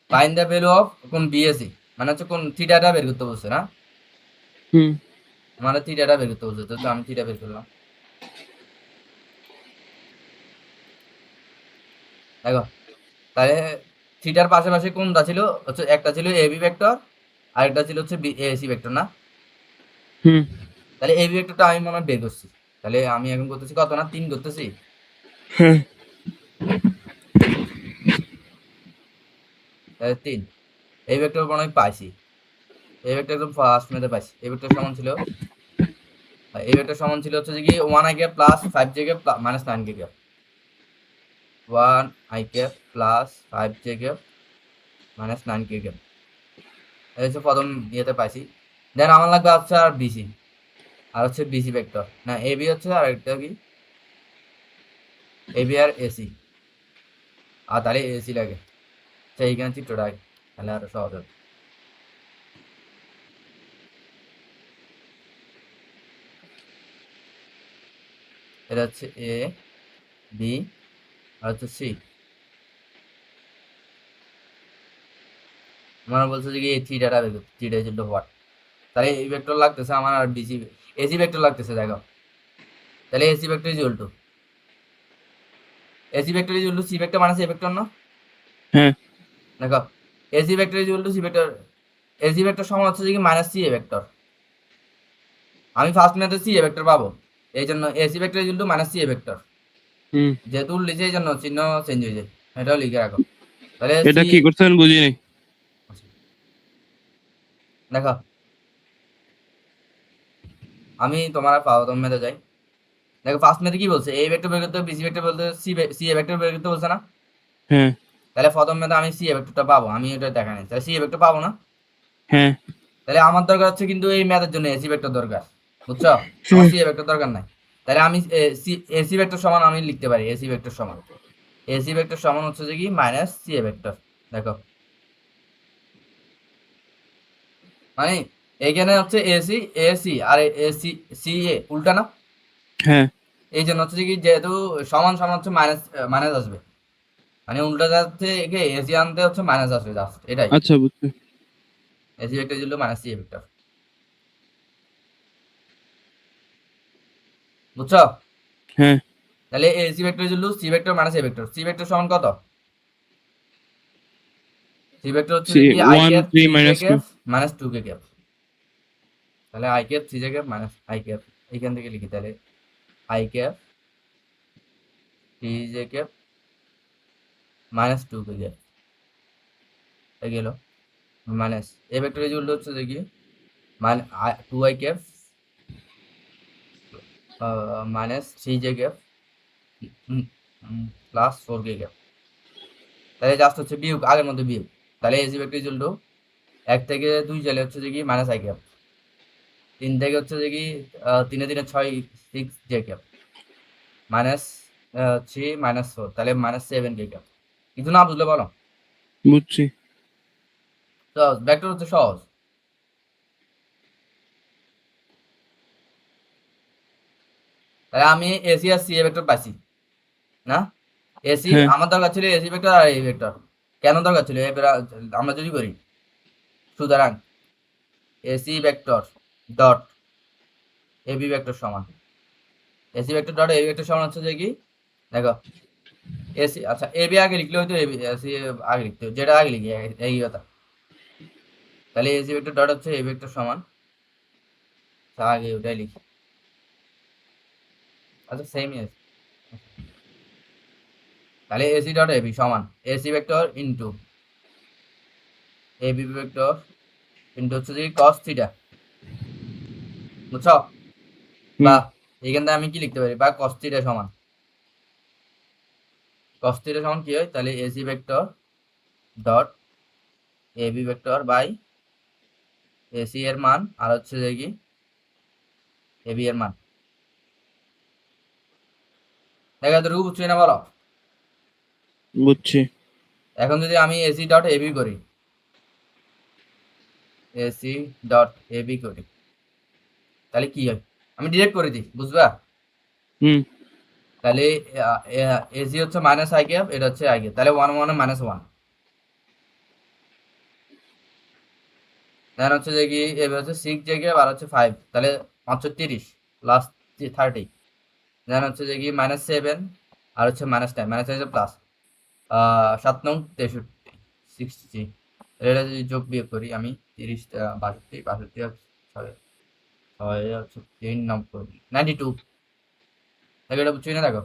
Speaker 1: ফাইন্ড দ্য ভ্যালু অফ কোন বিএসি, মানে হচ্ছে কোন থিটাটা বের করতে বলছে না,
Speaker 2: হুম।
Speaker 1: মানে থিটাটা বের করতে বলছে, তো আমি থিটা বের করলাম, দেখো তাহলে থিটার পাশাপাশি কোনটা ছিল, হচ্ছে একটা ছিল এবি ভেক্টর আর একটা ছিল হচ্ছে এসি ভেক্টর না,
Speaker 2: হুম।
Speaker 1: তাহলে এবি ভেক্টরটা আমি মনে হয় বের করছি, তাহলে আমি এখন করতেছি কত না 3 করতেছি,
Speaker 2: হ্যাঁ।
Speaker 1: তাহলে 3, এই ভেক্টর মনে হয় পাইছি, এই ভেক্টর একদম ফার্স্ট মেথে পাইছি, এই ভেক্টর সমান ছিল, এই ভেক্টর সমান ছিল হচ্ছে যে কি 1 I cap plus 5 j cap minus 9 k cap, 1 I cap plus 5 j cap minus 9 k cap, এই হচ্ছে প্রথম ইয়েতে পাইছি, দেন আমার লাগবে হচ্ছে আর বিসি, আর হচ্ছে বিসি ভেক্টর না এবি হচ্ছে, আর একটা কি এবি আর এসি, আর তাহলে এসি লাগে, আচ্ছা এইখানে চিত্রটা আগে, তাহলে আরো সহজ হবে, এটা হচ্ছে এ বি আর হচ্ছে সি, আমার বলছে যে কি এই থিটাটা বের করতে, theta is equal two what, তাহলে এই ভেক্টর লাগতেছে আমার আর বিসি, এসি ভেক্টর লাগতেছে, দেখো তাহলে AC vector is equal to, AC vector is equal to C vector মানে সি ভেক্টর না,
Speaker 2: হ্যাঁ।
Speaker 1: দেখো AC vector is equal to C vector, AC vector সমান হচ্ছে যে কি মাইনাস সি এ ভেক্টর, আমি ফার্স্ট মেথডে সি এ ভেক্টর পাবো, এই জন্য AC vector is equal to minus C A vector,
Speaker 2: হুম।
Speaker 1: যেহেতু লিখে এই জন্য চিহ্ন চেঞ্জ হয়ে যায়, এটাও লিখে রাখো, তাহলে
Speaker 2: এটা
Speaker 1: সি,
Speaker 2: কি করছেন বুঝি নাই।
Speaker 1: দেখো আমি তোমার প্রথম মেথে যাই, দেখো ফার্স্ট মেথে কি বলছে, এই ভেক্টর বের করতে বিসি ভেক্টর বলতে সি এ ভেক্টর বের করতে বলছে না,
Speaker 2: হ্যাঁ।
Speaker 1: তাহলে প্রথম মেথে আমি সি এ ভেক্টরটা পাবো, আমি এটা দেখা নেই, তাহলে সি এ ভেক্টর পাবো না,
Speaker 2: হ্যাঁ।
Speaker 1: তাহলে আমার দরকার হচ্ছে কিন্তু এই ম্যাথের জন্য এসি ভেক্টর দরকার, বুঝছো? আমার সি এ ভেক্টর দরকার নাই, তাহলে আমি এসি ভেক্টর সমান আমি লিখতে পারি, এসি ভেক্টর সমান, এসি ভেক্টর সমান হচ্ছে যে কি মাইনাস সি এ ভেক্টর, দেখো মানে এইখানে হচ্ছে এসি এসি আর এসি সি এ উল্টা না,
Speaker 2: হ্যাঁ।
Speaker 1: এই জন্য হচ্ছে কি যেহেতু সমান সমান হচ্ছে মাইনাস মাইনাস আসবে, মানে উল্টা যাচ্ছে একে এসি আনতে হচ্ছে মাইনাস আসবে জাস্ট এটাই।
Speaker 2: আচ্ছা বুঝছি।
Speaker 1: এসি ভেক্টর ছিল মাইনাস সি ভেক্টর, বুঝছো?
Speaker 2: হ্যাঁ,
Speaker 1: তাহলে এসি ভেক্টর ছিল C vector minus A vector. C vector সমান কত? সি ভেক্টর হচ্ছে কি i
Speaker 2: one
Speaker 1: cap
Speaker 2: three
Speaker 1: three j
Speaker 2: minus two.
Speaker 1: Cap minus two k cap. তাহলে i cap three J cap minus i cap, এইখান থেকে লিখি তাহলে i cap three J cap minus two k cap গেল minus A vector result হচ্ছে দেখি মানে two I cap minus three J cap plus four K cap. তাহলে just হচ্ছে বিয়োগ, আগের মধ্যে বিয়োগ। তাহলে এসি ভেক্টর রেজাল্ট এক থেকে দুই চলে হচ্ছে যে কি মাইনাস আই ক্যাপ, তিন থেকে হচ্ছে যে কি তিনে তিনে ছয় six J cap minus three minus four, তাহলে মাইনাস সেভেন কে ক্যাপ। কিছু না বুঝলে বলো।
Speaker 2: বুঝছি।
Speaker 1: সহজ, ভেক্টর হচ্ছে সহজ। তাহলে আমি এসি আর সি এ ভেক্টর পাইছি না? এসি
Speaker 2: হ্যাঁ,
Speaker 1: আমার দরকার ছিল এসি ভেক্টর আর এই ভেক্টর। কেন দরকার ছিল এবার আমরা যদি করি, সুতরাং AC vector dot AB vector সমান AC vector dot AB vector সমান হচ্ছে যে কি দেখো এসি, আচ্ছা এবি আগে লিখলে হয়তো এবি এসি আগে লিখতে হতো, যেটা আগে লিখি এই কথা। তাহলে এসি ভেক্টর ডট হচ্ছে এবি ভেক্টর সমান, আচ্ছা, আগে ওটাই লিখি। আচ্ছা সেমই আছে। তাহলে এসি ডট এবি সমান AC vector into AB vector into হচ্ছে যে কস থিটা, বুঝছো? বা
Speaker 2: হুম,
Speaker 1: এখান থেকে আমি কি লিখতে পারি, বা কস থিটা সমান, কস থিটা সমান কি হয় তাহলে AC vector dot AB vector by AC এর মান আর হচ্ছে যে কি এবি এর মান। দেখা তো বুঝছি না বলো?
Speaker 2: বুঝছি।
Speaker 1: এখন যদি আমি এসি ডট এবি করি, এসি ডট এবি করি, তাহলে কি হয় আমি ডিরেক্ট করে দিই, বুঝবা?
Speaker 2: হুম,
Speaker 1: তাহলে এসি হচ্ছে মাইনাস আই ক্যাপ, এটা হচ্ছে আই ক্যাপ, তাহলে ওয়ান ওয়ান মাইনাস ওয়ান, দেন হচ্ছে যে কি এবার হচ্ছে সিক্স জে ক্যাপ আর হচ্ছে ফাইভ, তাহলে 530 প্লাস 30, দেন হচ্ছে যে কি মাইনাস সেভেন আর হচ্ছে মাইনাস টেন, মাইনাস হচ্ছে প্লাস 7 9 63 60। এটা যদি যোগ বিয়োগ করি আমি 30 62 62 ছয় ছয় হচ্ছে 3 9 92। দেখো এটা বুঝছি না দেখো।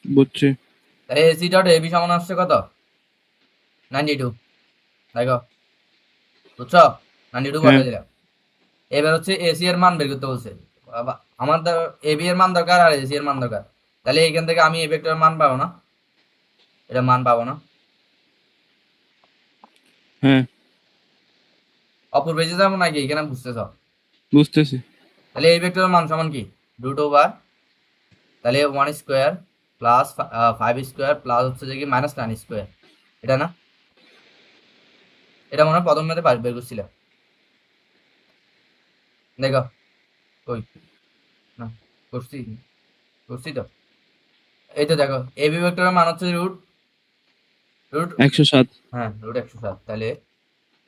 Speaker 2: বুঝছি।
Speaker 1: তাহলে এসি ডট এবি সমান আসছে কত? 92। দেখো বুঝছো? 92
Speaker 2: হ্যাঁ,
Speaker 1: বসাই দিলাম। এবার হচ্ছে এসি এর মান বের করতে বলছে। আমার এবি এর মান দরকার আর এসি এর মান দরকার, তাহলে এখান থেকে আমি এই ভেক্টরের মান পাবো না, এটা মান পাবো না।
Speaker 2: হ্যাঁ,
Speaker 1: অপর বেঁচে যাবো নাকি এখানে বুঝতেছ?
Speaker 2: বুঝতেছি।
Speaker 1: তাহলে এই ভেক্টরের মান সমান কি রুট ওভার, তাহলে one square plus five square plus হচ্ছে যে কি মাইনাস নাইন স্কোয়ার, এটা না? এটা মনে হয় প্রথম মেতে বের করছিলাম, দেখো কই না করছি, করছি তো, এই তো দেখো এবি ভেক্টরের মান হচ্ছে রুট রুট
Speaker 2: 107।
Speaker 1: হ্যাঁ রুট 107, তাহলে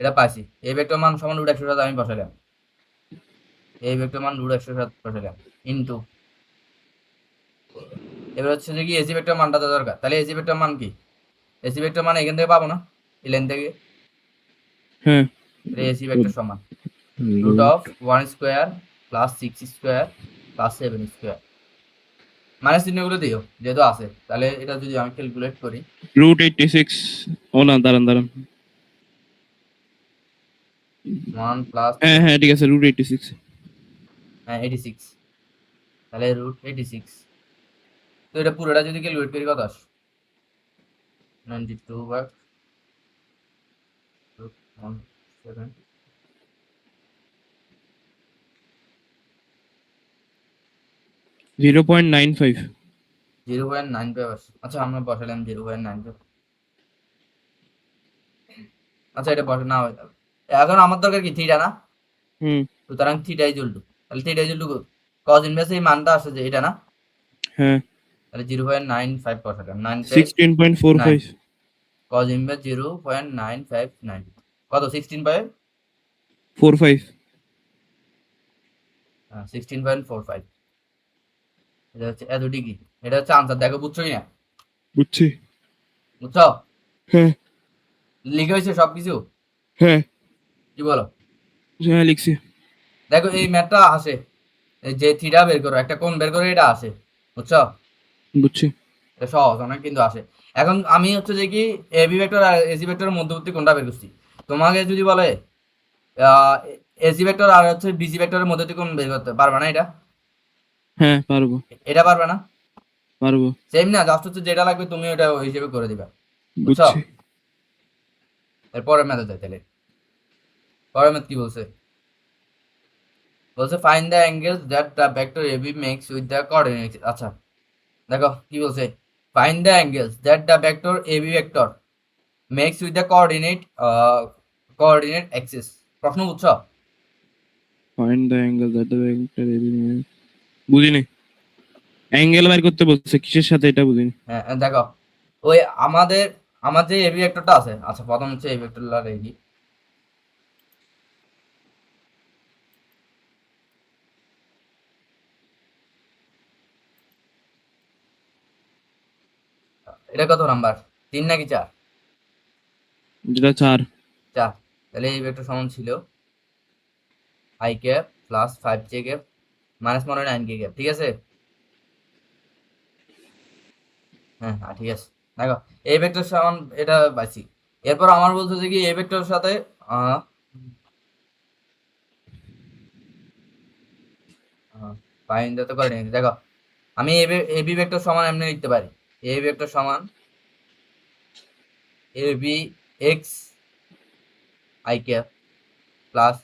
Speaker 1: এটা পাইছি। এই ভেক্টর মান সমান রুট 107 আমি বসালাম, এই ভেক্টর মান রুট 107 বসালাম ইনটু, এবার হচ্ছে যে কি এসি ভেক্টর মানটা তো দরকার, তাহলে এসি ভেক্টর মান কি, এসি ভেক্টর মান এখান থেকে পাবো না এই লাইন থেকে,
Speaker 2: হ্যাঁ,
Speaker 1: এসি ভেক্টর সমান root of one square plus six square plus seven square, minus চিহ্নগুলো দিও যেহেতু আছে। তাহলে এটা যদি আমি ক্যালকুলেট করি,
Speaker 2: √86। ও না, দাঁড়ান দাঁড়ান।
Speaker 1: ওয়ান প্লাস
Speaker 2: হ্যাঁ হ্যাঁ, ঠিক আছে, √86।
Speaker 1: 86, তাহলে রুট 86, তো এটা পুরোটা যদি ক্যালকুলেট করি কত আসে 92 ভাগ root 17,
Speaker 2: 0.95।
Speaker 1: 0.95 আসে। আচ্ছা আমরা বসালাম 0.95। আচ্ছা এটা বসে না হয়, এখন আমার দরকার কি থিটা না,
Speaker 2: হুম,
Speaker 1: সুতরাং থিটা ইজ টু, তাহলে theta is to cos inverse এই মানটা আসে যে এটা না,
Speaker 2: হ্যাঁ
Speaker 1: তাহলে 0.95 বসালাম,
Speaker 2: 16.45
Speaker 1: কজ ইনভার্স 0.959 কত
Speaker 2: 45
Speaker 1: 16.45, এটা হচ্ছে এত ডিগ্রি, এটা হচ্ছে আনসার। দেখো বুঝছো কি না,
Speaker 2: বুঝছি
Speaker 1: বুঝছো?
Speaker 2: হ্যাঁ
Speaker 1: লিখে হয়েছে সবকিছু,
Speaker 2: হ্যাঁ
Speaker 1: কি বলো?
Speaker 2: হ্যাঁ লিখছি
Speaker 1: দেখো এই ম্যাথটা আসে, এই যে থিটা বের করো, একটা কোণ বের করে, এটা আসে, বুঝছো?
Speaker 2: বুঝছি
Speaker 1: এটা সহজ অনেক কিন্তু আসে। এখন আমি হচ্ছে যে কি এবি ভেক্টর আর এসি ভেক্টরের মধ্যবর্তী কোণটা বের করছি। তোমাকে যদি বলে এসি ভেক্টর আর হচ্ছে বিসি ভেক্টরের মধ্যবর্তী কোণ বের করতে পারবে না, এটা
Speaker 2: হ্যাঁ পারবো
Speaker 1: এটা পারবে না,
Speaker 2: পারবো
Speaker 1: সেম না, জাস্ট হচ্ছে যেটা লাগবে তুমি ওটা ওই হিসেবে করে দিবা, বুঝছো?
Speaker 2: বুঝছি
Speaker 1: এরপরের ম্যাথে যাই তাহলে। পরের ম্যাথ কি বলছে? বলছে find the angles that the vector AB makes with the coordinate. আচ্ছা দেখো কি বলছে, find the angles that the vector AB vector makes with the coordinate axis. প্রশ্ন বুঝছো?
Speaker 2: Find the angle that the vector AB বুঝিনি angle বের করতে বলছে কিসের সাথে এটা বুঝিনি
Speaker 1: হ্যাঁ দেখো, ওই আমাদের আমার যে এবি ভেক্টরটা আছে, আচ্ছা প্রথম হচ্ছে এই ভেক্টরটা রেখি, এটা কত নাম্বার, 3 নাকি 4?
Speaker 2: যেটা 4
Speaker 1: 4। তাহলে এই ভেক্টর সমান ছিল I cap plus 5 j cap minus 9 k cap, ঠিক আছে? হ্যাঁ হ্যাঁ ঠিক আছে। দেখো এই ভেক্টর সমান এটা পাইছি। এরপর আমার বলতে যে কি এই ভেক্টরের সাথে ফাইন্ড দ্য কোঅর্ডিনেট। দেখো আমি এবি ভেক্টর সমান এমনি লিখতে পারি, এ ভেক্টর সমান AB X I cap plus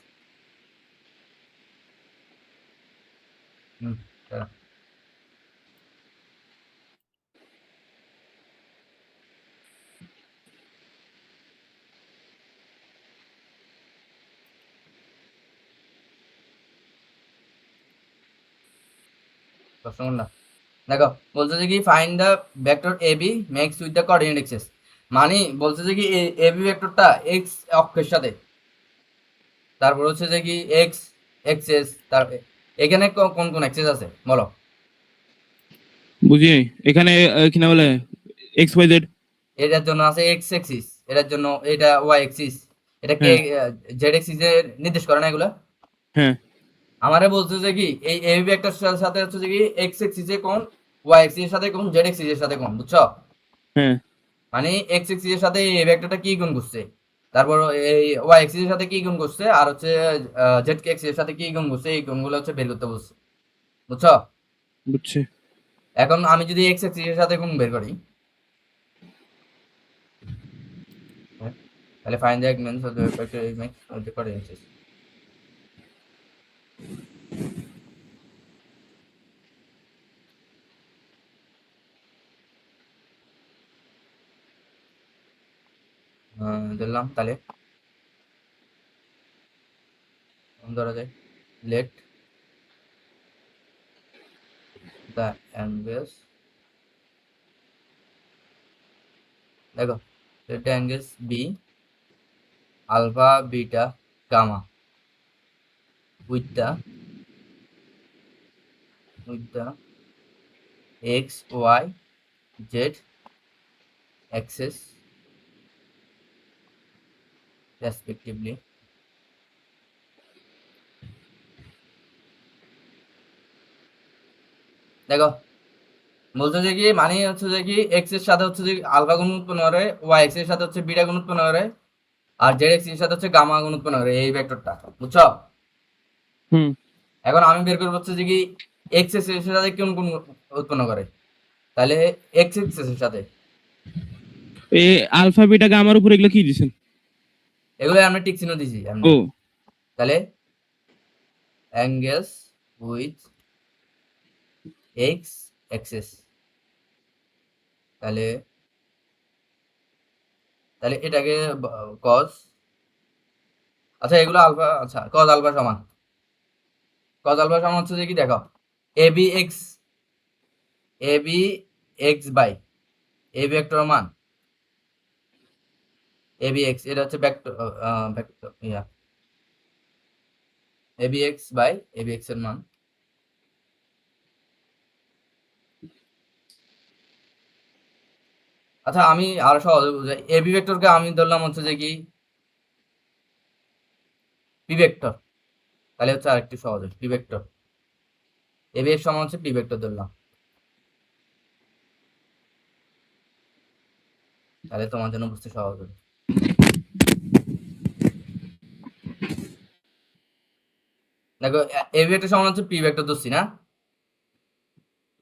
Speaker 1: প্রশ্ন না। দেখো বলছে যে কি find the vector AB makes with the coordinate axis, মানে বলছে যে কি এবি ভেক্টরটা এক্স অক্ষের সাথে, তারপর হচ্ছে যে কি এক্স এক্সেস, তার এখানে কোন কোন এক্সেস আছে বলো?
Speaker 2: বুঝিনি এখানে কিনা বলে এক্স ওয়াই জেড
Speaker 1: এটার জন্য আছে এক্স এক্সিস, এটার জন্য এটা ওয়াই এক্সিস, এটা কে
Speaker 2: হ্যাঁ
Speaker 1: জেড এক্সিস এর নির্দেশ করে না এগুলা?
Speaker 2: হ্যাঁ
Speaker 1: আমারে বলছে যে কি এই এবি ভেক্টর সাথে হচ্ছে যে কি এক্স এক্সিস এর কোণ, ওয়াই এক্সিস এর সাথে কোণ, জেড এক্সিস এর সাথে কোণ, বুঝছো?
Speaker 2: হ্যাঁ
Speaker 1: মানে এক্স এক্সিস এর সাথে এই ভেক্টরটা কি গুণ করছে, তারপর এই ওয়াই এক্সিস এর সাথে কি গুণ করছে, আর হচ্ছে জেড এক্সিস এর সাথে কি গুণ করছে, এই গুণগুলো হচ্ছে বের করতে বলছে, বুঝছো?
Speaker 2: বুঝছি
Speaker 1: এখন আমি যদি এক্স এক্সিস এর সাথে গুণ বের করি, হ্যাঁ, তাহলে find the elements of the vector A makes with the coordinates. দিলাম তাহলে ধরা যায় লেট দ্য অ্যাঙ্গেলস, দেখো let the angles be alpha beta gamma with the X Y Z axes respectively. দেখো বলতে যে কি মানে হচ্ছে যে কি এক্স এর সাথে হচ্ছে যে আলফা গুণ উৎপন্ন করে, ওয়াই এক্স এর সাথে হচ্ছে বিটা গুণ উৎপন্ন করে, আর জেড এক্স এর সাথে হচ্ছে গামা গুণ উৎপন্ন করে, এই ভেক্টরটা, বুঝছো?
Speaker 2: হুম
Speaker 1: এখন আমি বের করবো হচ্ছে যে কি এক্স এক্স এর সাথে কোন কোন উৎপন্ন করে, তাহলে এক্স এক্স এর সাথে,
Speaker 2: এ আলফা বিটা গামার উপর এগুলো কি দিছেন
Speaker 1: এগুলো আমরা টিক চিহ্ন দিছি আমরা।
Speaker 2: ও
Speaker 1: তাহলে অ্যাঙ্গেলস উইথ এক্স এক্সেস, তাহলে তাহলে এটাকে কজ, আচ্ছা এগুলো আলফা, আচ্ছা কজ আলফা সমান হচ্ছে যে কি দেখো এবি এক্স বাই এবি ভেক্টরের মান এবি এক্স, এটা হচ্ছে vector vector AB X by AB X এর মান। আচ্ছা আমি আরো সহজে বুঝাই, এবি ভেক্টরকে আমি ধরলাম হচ্ছে যে কি পি ভেক্টর, তাহলে হচ্ছে আরেকটু সহজ পি ভেক্টর, এবি এক্স সমান হচ্ছে পি ভেক্টর ধরলাম, তাহলে তোমার জন্য বুঝতে সহজ হবে। দেখো এবি ভেক্টর সমান হচ্ছে পি ভেক্টর ধরছি না,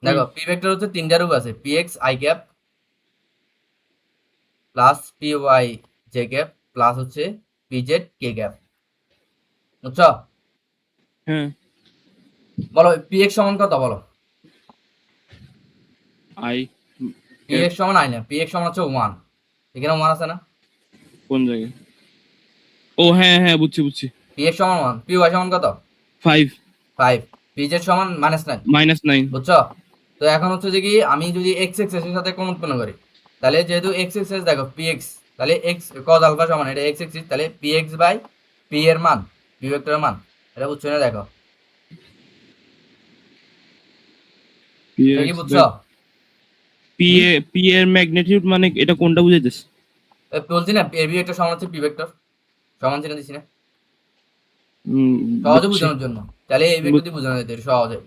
Speaker 1: দেখো পি ভেক্টর হচ্ছে তিনটা রূপ আছে, P X I cap plus P Y J cap plus হচ্ছে পি জেড কে ক্যাপ, বুঝছো?
Speaker 2: হ্যাঁ
Speaker 1: বলো পি এক্স সমান কত বলো?
Speaker 2: আই
Speaker 1: পি এক্স সমান আই না, পি এক্স সমান হচ্ছে ওয়ান, এখানে ওয়ান আছে না?
Speaker 2: কোন জায়গায়? ও হ্যাঁ হ্যাঁ বুঝছি বুঝছি।
Speaker 1: পি এক্স সমান ওয়ান, পি ওয়াই সমান কত?
Speaker 2: 5
Speaker 1: ফাইভ, পি জেড সমান -9,
Speaker 2: -9।
Speaker 1: বুঝছো? তো এখন হচ্ছে যে কি আমি যদি এক্স এক্স এর সাথে কোণ উৎপন্ন করি, তাহলে যেহেতু এক্স এক্স এস দেখো পি এক্স, তাহলে এক্স কজ আলফা সমান এটা এক্স এক্স, তাহলে পি এক্স বাই পি এর মান, পি ভেক্টরের মান, এটা বুঝছো না? দেখো এটা কি বুঝছো?
Speaker 2: পি এর ম্যাগনিটিউড মানে এটা কোনটা বুঝাইতেছে?
Speaker 1: বলছি না এবি ভেক্টর সমান হচ্ছে পি ভেক্টর, সমান চিহ্ন দিছি না সহজে
Speaker 2: বুঝছি
Speaker 1: বোঝানোর জন্য, তাহলে এই ভেক্টর দিয়ে বোঝানো যেত একটু সহজে।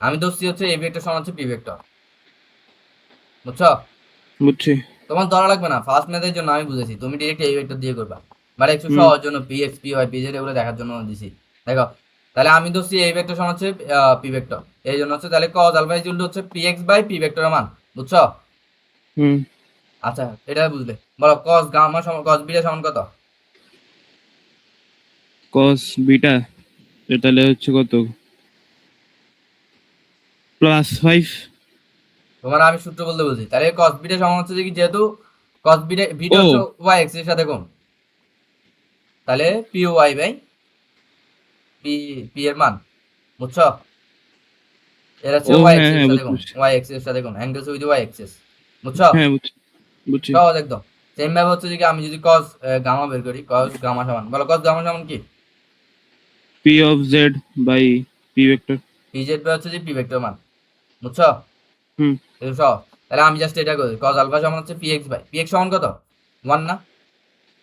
Speaker 1: আমি ধরছি হচ্ছে এবি ভেক্টর সমান হচ্ছে পি ভেক্টর, বুঝছো?
Speaker 2: বুঝছি।
Speaker 1: তোমার ধরা লাগবে না, ফার্স্ট ম্যাথের জন্য আমি বুঝেছি, তুমি ডিরেক্ট এই ভেক্টর দিয়ে করবা, মানে একটু
Speaker 2: হুম
Speaker 1: সহজ জন্য P X P Y P Z এগুলো দেখার জন্য দিছি। দেখো তাহলে আমি ধরছি এই ভেক্টর সমান হচ্ছে পি ভেক্টর, এই জন্য হচ্ছে তাহলে cos alpha is equal to হচ্ছে পি এক্স বাই পি ভেক্টরের মান, বুঝছো?
Speaker 2: হুম
Speaker 1: আচ্ছা এটা বুঝলে, বলো কজ গামা সমান কজ বিটা সমান কত?
Speaker 2: cos বিটা তাহলে হচ্ছে কত? +5।
Speaker 1: তোমার আমি সূত্র বলতে বলছি, তাহলে কজ বিটা সমান হচ্ছে যে কি, যেহেতু কজ বিটা বিটা
Speaker 2: ও
Speaker 1: হচ্ছে ওয়াই এক্স এর সাথে কোণ, তাহলে P Y by P P এর মান, বুঝছো? এর হচ্ছে
Speaker 2: ও
Speaker 1: ওয়াই
Speaker 2: হ্যাঁ
Speaker 1: এক্স এর
Speaker 2: হ্যাঁ
Speaker 1: সাথে
Speaker 2: বুঝছি
Speaker 1: কোণ,
Speaker 2: বুঝছি।
Speaker 1: ওয়াই এক্স এর সাথে কোণ, অ্যাঙ্গেলস উইথ ওয়াই এক্সিস, বুঝছো?
Speaker 2: হ্যাঁ বুঝছি বুঝছি।
Speaker 1: সহজ একদম। সেম ভাবে হচ্ছে যে কি আমি যদি কস গামা বের করি, কস গামা সমান, বলো কস গামা সমান কি?
Speaker 2: P of Z by P vector.
Speaker 1: P Z by হচ্ছে যে পি ভেক্টর মান, বুঝছো?
Speaker 2: হুম
Speaker 1: এটা সহজ। তাহলে আমি জাস্ট এটা করি, কস আলফা সমান হচ্ছে P X by P X সমান কত? 1 না?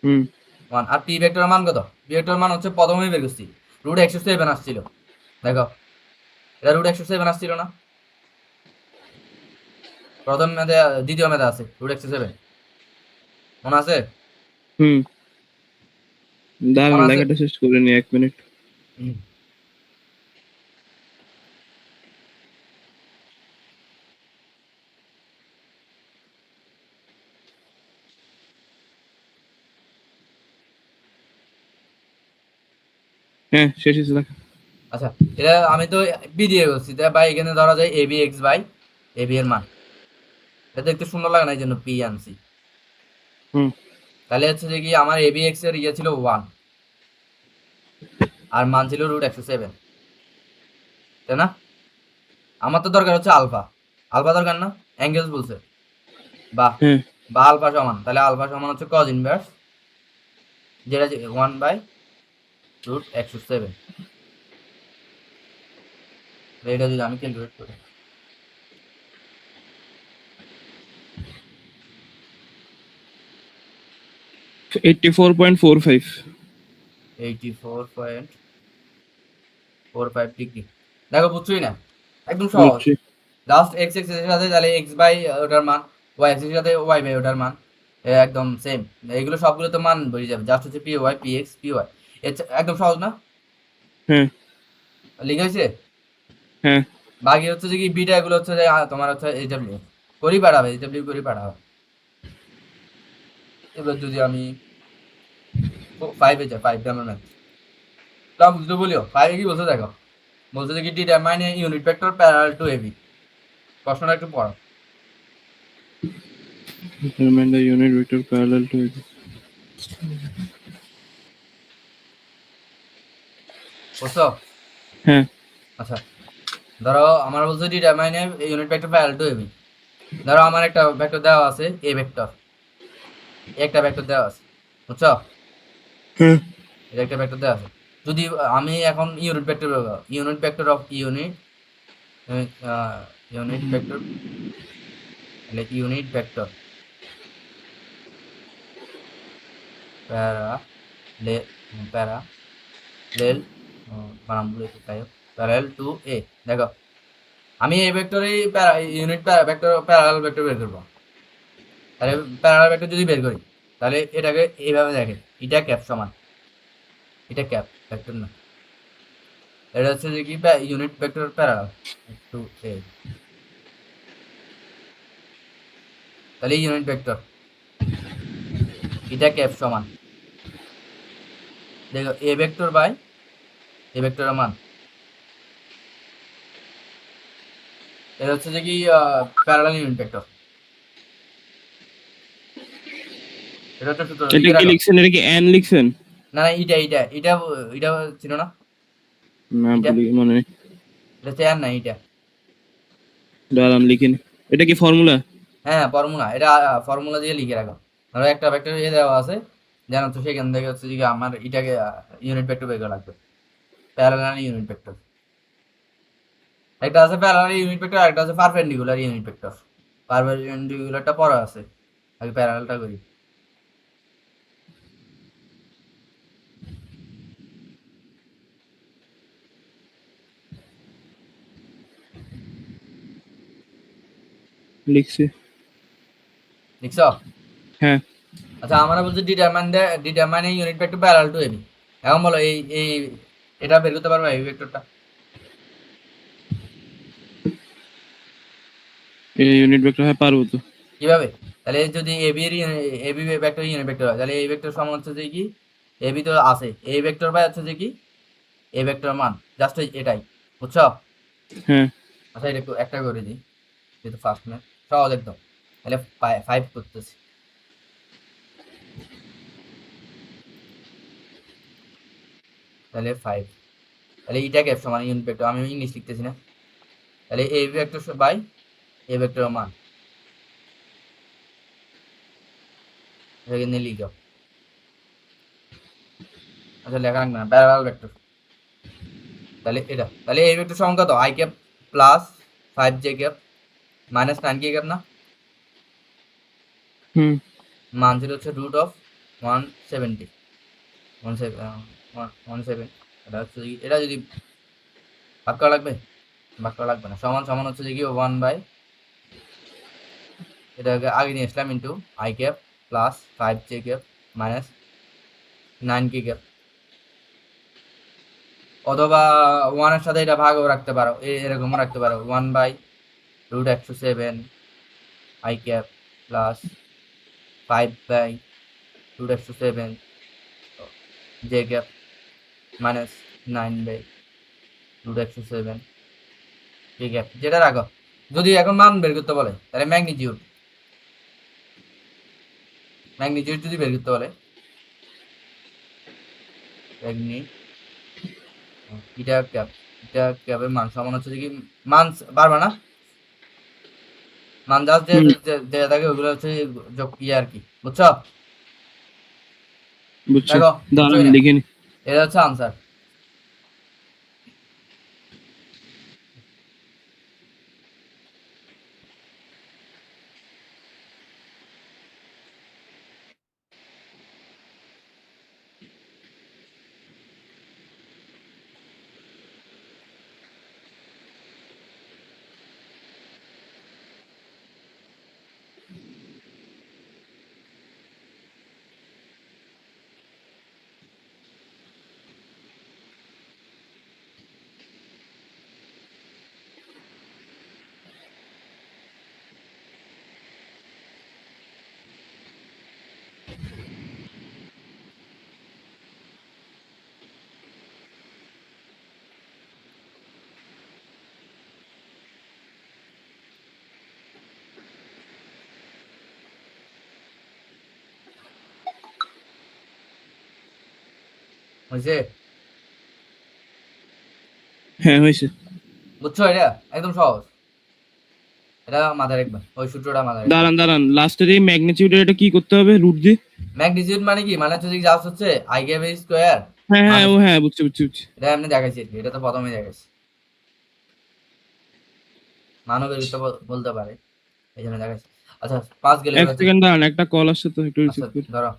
Speaker 2: হুম
Speaker 1: 1, আর পি ভেক্টরের মান কত? পি ভেক্টরের মান হচ্ছে প্রথমেই বের করছি, √107 আসছিল, দেখো এটা √107 আসছিল না প্রথম মেয়াদে? দ্বিতীয় মেয়াদে আছে √107, মনে আছে?
Speaker 2: হুম দাঁড়ান
Speaker 1: মনে আছে?
Speaker 2: লেখাটা শেষ করে নি 1 মিনিট।
Speaker 1: হুম।
Speaker 2: হ্যাঁ শেষ হয়েছে লেখা।
Speaker 1: আচ্ছা এটা আমি তো বি দিয়ে বলছি, তাই ভাই এখানে ধরা যায় এবি এক্স বাই এবি এর মান, এটা দেখতে সুন্দর লাগে না, এই জন্য পি আনছি।
Speaker 2: হুম
Speaker 1: তাহলে হচ্ছে যে কি আমার এবি এক্স এর ইয়ে ছিল 1 আর মান ছিল √107, তাই না? আমার তো দরকার হচ্ছে আলফা, আলফা দরকার না, অ্যাঙ্গেলস বলছে, বা
Speaker 2: হ্যাঁ
Speaker 1: বা আলফা সমান, তাহলে আলফা সমান হচ্ছে কজ ইনভার্স যেটা 1/√107, এটা যদি আমি ক্যালকুলেট করি
Speaker 2: 84.45।
Speaker 1: 84.45 ডিগ্রি, দেখো বুঝছই না, একদম সহজ।
Speaker 2: বুঝছি।
Speaker 1: জাস্ট এক্স এক্স এর সাথে তাহলে এক্স বাই ওটার মান, ওয়াই এক্স এর সাথে ওয়াই বাই ওটার মান, একদম সেম, এগুলো সবগুলো তো মান বেরিয়ে যাবে, জাস্ট হচ্ছে P Y P X P Y, একদম সহজ না?
Speaker 2: হ্যাঁ
Speaker 1: লিখে হয়েছে?
Speaker 2: হ্যাঁ
Speaker 1: বাকি হচ্ছে যে কি বিটা এগুলো হচ্ছে যে তোমার হচ্ছে এইচডব্লিউ করি পাঠাবে, এইচডব্লিউ করি পাঠাবে। এবার যদি আমি 5 এ যাই, 5 গ্রামের ম্যাথ তা বুঝতে বলিও, 5 কি বলছে দেখো, বলছে যে কি determine a unit vector parallel to AB, প্রশ্নটা একটু পড়ো,
Speaker 2: determine the unit vector parallel to it।
Speaker 1: বুঝছো?
Speaker 2: হ্যাঁ
Speaker 1: আচ্ছা ধরো আমার বলছে ডিটারমাইনে unit vector parallel to AB. ধরো আমার একটা ভেক্টর দেওয়া আছে এ ভেক্টর, একটা ভেক্টর দেওয়া আছে, বুঝছো?
Speaker 2: হ্যাঁ
Speaker 1: এটা একটা ভেক্টর দেওয়া আছে। যদি আমি এখন ইউনিট ভেক্টর ব্যবহার, unit vector of unit unit vector, unit vector প্যারা লে প্যারালেল বানাম বলে তাই প্যারালেল টু এ। দেখো আমি এই ভেক্টরে ইউনিট ভেক্টর প্যারালাল ভেক্টর বের করবো। তাহলে প্যারালাল ভেক্টর যদি বের করি তাহলে এটাকে এইভাবে দেখেন, এটা ক্যাপ সমান, এটা ক্যাপ ভেক্টর না, এটা হচ্ছে যে কি ইউনিট ভেক্টর প্যারালাল টু এ। তাহলে ইউনিট ভেক্টর এটা ক্যাপ সমান, দেখো এ ভেক্টর বাই এ ভেক্টরের মান, এটা হচ্ছে যে কি প্যারালাল ইউনিট ভেক্টর। এটা হচ্ছে সূত্র,
Speaker 2: এটা
Speaker 1: লিখে
Speaker 2: কি
Speaker 1: রাখো।
Speaker 2: লিখছেন, এটা কি এন লিখছেন?
Speaker 1: না না, এটা এটা ছিল না,
Speaker 2: না
Speaker 1: এটা
Speaker 2: বলি মনে নেই,
Speaker 1: এটা চেয়ার না, এটা
Speaker 2: দাঁড়ান লিখিনি। এটা কি ফর্মুলা?
Speaker 1: হ্যাঁ ফর্মুলা, এটা ফর্মুলা দিয়ে লিখে রাখো। ধরো একটা ভেক্টর এ দেওয়া আছে, জানো তো, সেখান থেকে হচ্ছে যে কি আমার এটাকে ইউনিট ভেক্টর বের করা লাগবে, প্যারালাল ইউনিট ভেক্টর। একটা আছে প্যারালাল ইউনিট ভেক্টর, আর একটা আছে পারপেন্ডিকুলার ইউনিট ভেক্টর। পারপেন্ডিকুলারটা পরে আছে, আগে প্যারালালটা করি।
Speaker 2: লিখছি।
Speaker 1: লিখছো?
Speaker 2: হ্যাঁ
Speaker 1: আচ্ছা আমরা বলছি determine unit vector parallel to AB. এখন বলো এই এটা বের করতে পারবে এই ভেক্টরটা
Speaker 2: এই ইউনিট ভেক্টর, হ্যাঁ পারবো তো।
Speaker 1: কিভাবে? তাহলে যদি এবি ভেক্টর ইউনিট ভেক্টর হয়, তাহলে এই ভেক্টর সমান হচ্ছে যে কি, এবি তো আছে, এই ভেক্টর বাই হচ্ছে যে কি এই ভেক্টর মান, জাস্ট এটাই, বুঝছো?
Speaker 2: হ্যাঁ
Speaker 1: আচ্ছা এটা একটা করে দিই, যেহেতু ফার্স্ট ম্যাথ সহজ একদম। তাহলে 5 করতেছি, তাহলে 5, তাহলে এটা ক্যাপ সমান ইউনিট ভেক্টর, আমি ইংলিশ লিখতেছি না, তাহলে এই ভেক্টর বাই এই ভেক্টরের মান, এটাকে নিয়ে লিখো। আচ্ছা লেখা রাখবে না, প্যারালাল ভেক্টর, তাহলে এটা, তাহলে এই ভেক্টর সমান কত, I cap plus 5 j cap minus 9 k cap না,
Speaker 2: হুম
Speaker 1: মান ছিল হচ্ছে রুট অফ 170, 17, এটা হচ্ছে এটা যদি ভাগ করা লাগবে, ভাগ করা লাগবে না, সমান সমান হচ্ছে যে কি 1 বাই, এটাকে আগে নিয়ে আসলাম into i cap plus 5 j cap minus 9 k cap, অথবা 1-এর সাথে এটা ভাগও রাখতে পারো, এরকমও রাখতে পারো 1/√107 I cap plus 5/√107 J cap minus 9/√107 K cap, যেটা রাখো। যদি এখন মান বের করতে বলে তাহলে ম্যাগনিটিউড যদি বের করতে বলে, ম্যাগনি এটা ক্যাপের মান সমান হচ্ছে যে কি, মান পারবা না, মান জাস্ট যে
Speaker 2: হুম
Speaker 1: যে থাকে ওগুলো হচ্ছে যোগ আর কি, বুঝছো?
Speaker 2: বুঝছি,
Speaker 1: দেখো
Speaker 2: দাঁড়ান
Speaker 1: কিছুই না,
Speaker 2: লিখিনি।
Speaker 1: এটা হচ্ছে আনসার। হয়েছে?
Speaker 2: হ্যাঁ হয়েছে।
Speaker 1: বুঝছো? এটা একদম সহজ, এটা মাথায় রাখবা, ওই সূত্রটা মাথায় রাখবা।
Speaker 2: দাঁড়ান লাস্টের এই ম্যাগনিটিউডের এটা কি করতে হবে রুট দিয়ে?
Speaker 1: ম্যাগনিটিউড মানে কি, মানে হচ্ছে যে জাস্ট হচ্ছে আই গ্যাপ এ স্কোয়ার
Speaker 2: হ্যাঁ
Speaker 1: মাইনাস,
Speaker 2: ও হ্যাঁ বুঝছি।
Speaker 1: এটা এমনি দেখাইছি আর কি, এটা তো প্রথমে দেখাইছি। মানবের ভিতরে বলতে পারে, এই জন্য দেখাইছি। আচ্ছা 5 গেলে
Speaker 2: এক
Speaker 1: এবার
Speaker 2: সেকেন্ড দাঁড়ান, একটা কল আসছে তো একটু
Speaker 1: আচ্ছা
Speaker 2: রিসিভ করি।
Speaker 1: ধরো।